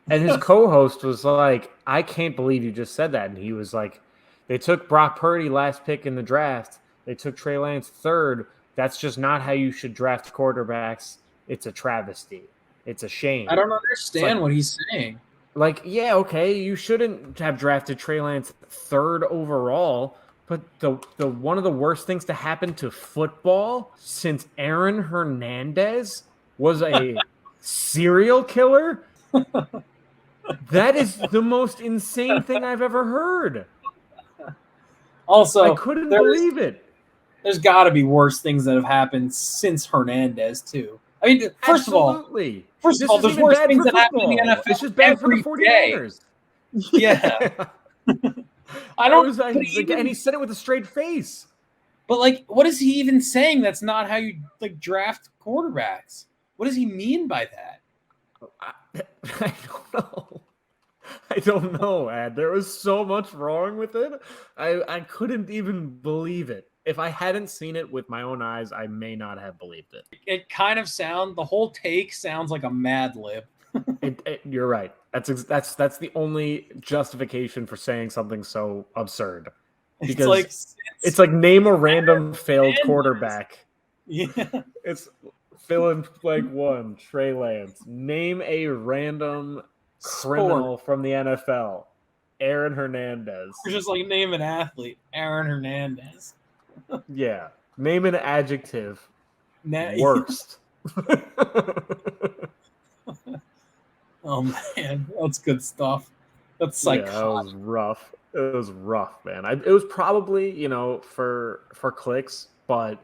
And his co-host was like, I can't believe you just said that. And he was like, they took Brock Purdy last pick in the draft. They took Trey Lance third. That's just not how you should draft quarterbacks. It's a travesty. It's a shame. I don't understand what he's saying. Like, yeah, okay, you shouldn't have drafted Trey Lance third overall. But the one of the worst things to happen to football since Aaron Hernandez was a serial killer? That is the most insane thing I've ever heard. Also, I couldn't believe it. There's got to be worse things that have happened since Hernandez, too. I mean, first of all, there's worse things that happen in the NFL. It's just bad for the 49ers. Yeah. And he said it with a straight face. But like, what is he even saying? That's not how you like draft quarterbacks. What does he mean by that? I don't know, Ad. There was so much wrong with it. I couldn't even believe it. If I hadn't seen it with my own eyes, I may not have believed it. The whole take sounds like a Mad Lib. You're right. That's the only justification for saying something so absurd. Because it's like name a random failed quarterback. Yeah. It's fill in blank one, Trey Lance. Name a random criminal from the NFL. Aaron Hernandez. Or just like name an athlete. Aaron Hernandez. Yeah. Name an adjective. Worst. Oh man, that's good stuff. That's psychotic. Yeah, that was rough. It was rough, man. It was probably, for clicks, but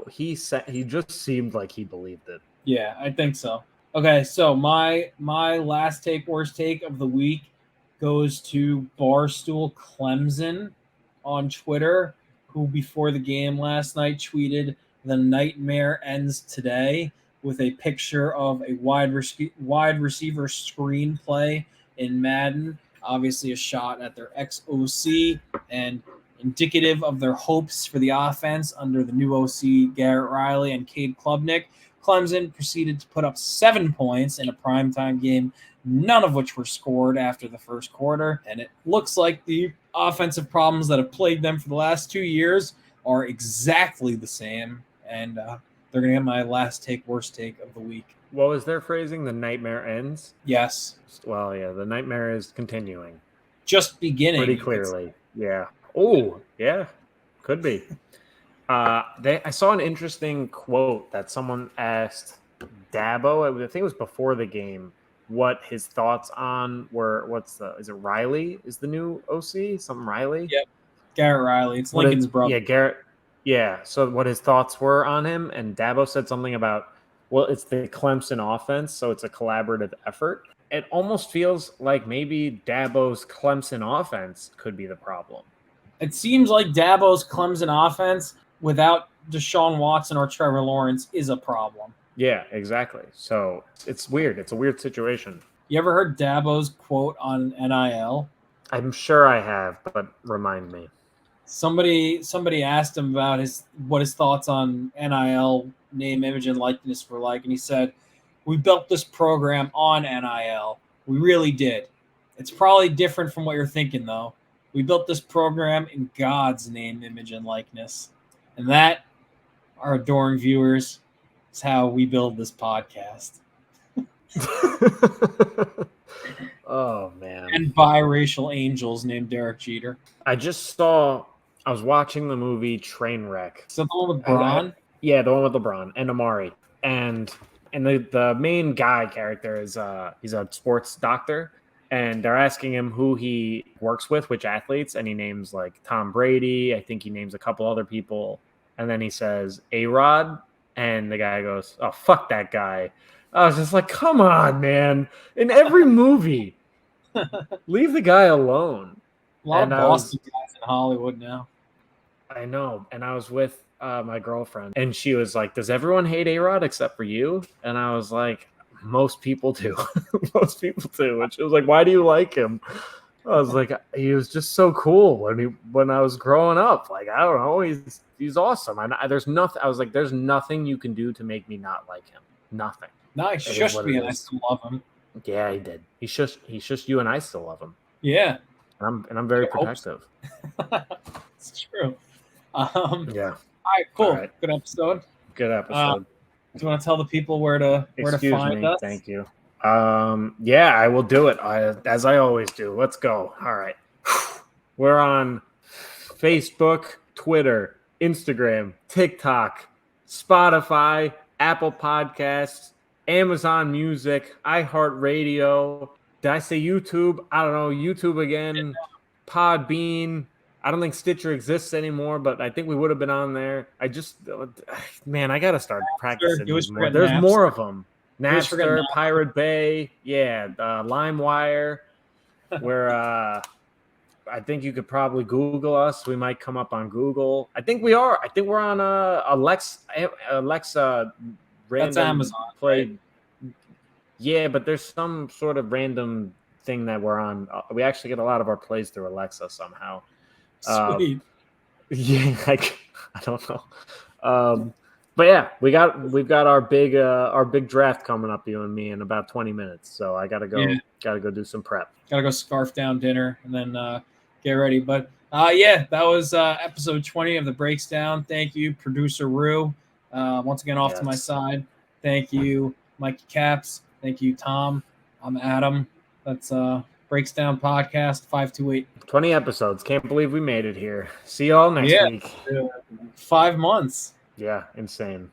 he just seemed like he believed it. Yeah, I think so. Okay, so my last take, worst take of the week goes to Barstool Clemson on Twitter, who before the game last night tweeted, "The nightmare ends today," with a picture of a wide receiver screenplay in Madden, obviously a shot at their ex-OC and indicative of their hopes for the offense under the new OC Garrett Riley and Cade Klubnik. Clemson proceeded to put up 7 points in a primetime game, none of which were scored after the first quarter. And it looks like the offensive problems that have plagued them for the last 2 years are exactly the same. And they're going to get my last take, worst take of the week. What was their phrasing? The nightmare ends? Yes. Well, yeah, the nightmare is continuing. Just beginning. Pretty clearly. Yeah. Oh, yeah. Could be. I saw an interesting quote that someone asked Dabo, I think it was before the game, what his thoughts on is it Riley is the new OC? Something Riley? Yep. Garrett Riley. It's Lincoln's brother. Yeah, Garrett. Yeah. So what his thoughts were on him, and Dabo said something about, well, it's the Clemson offense, so it's a collaborative effort. It almost feels like maybe Dabo's Clemson offense could be the problem. It seems like Dabo's Clemson offense without Deshaun Watson or Trevor Lawrence is a problem. Yeah, exactly. So it's weird. It's a weird situation. You ever heard Dabo's quote on NIL? I'm sure I have, but remind me. Somebody asked him about what his thoughts on NIL, name, image, and likeness were like, and he said, "We built this program on NIL. We really did. It's probably different from what you're thinking, though. We built this program in God's name, image, and likeness." And that, our adoring viewers, is how we build this podcast. Oh, man. And biracial angels named Derek Jeter. I was watching the movie Trainwreck. So the one with Braun? Yeah, the one with LeBron and Amari. And the main guy character is he's a sports doctor. And they're asking him who he works with, which athletes, and he names like Tom Brady. I think he names a couple other people. And then he says, A-Rod. And the guy goes, "Oh, fuck that guy." I was just like, come on, man. In every movie, leave the guy alone. A lot of Boston guys in Hollywood now. I know. And I was with my girlfriend, and she was like, "Does everyone hate A-Rod except for you?" And I was like, most people do. Most people do. And she was like, "Why do you like him?" I was like, he was just so cool when I was growing up. Like, I don't know, he's awesome. There's nothing. I was like, there's nothing you can do to make me not like him. Nothing. No, he shushed me, and I still love him. Yeah, he did. He shushed you, and I still love him. Yeah, and I'm very protective. It's true. Yeah. All right, cool. All right. Good episode. Good episode. Do you want to tell the people where to find us? Thank you. Yeah, I will do it. As I always do. Let's go. All right. We're on Facebook, Twitter, Instagram, TikTok, Spotify, Apple Podcasts, Amazon Music, iHeartRadio. Did I say YouTube? I don't know. YouTube again. Podbean. I don't think Stitcher exists anymore, but I think we would have been on there. I got to start practicing these more. There's more of them. Napster, Pirate Bay, LimeWire, where I think you could probably Google us. We might come up on Google. I think we are. I think we're on Alexa random. That's Amazon. Play. Right? Yeah, but there's some sort of random thing that we're on. We actually get a lot of our plays through Alexa somehow. Sweet. I don't know. But yeah, we've got our big draft coming up, you and me, in about 20 minutes. So I gotta go do some prep. Gotta go scarf down dinner and then get ready. But Yeah, that was episode 20 of the Breaks Down. Thank you, producer Rue. Once again, off to my side. Thank you, Mikey Caps. Thank you, Tom. I'm Adam. That's Breaks Down Podcast 528. 20 episodes. Can't believe we made it here. See y'all next week. 5 months. Yeah, insane.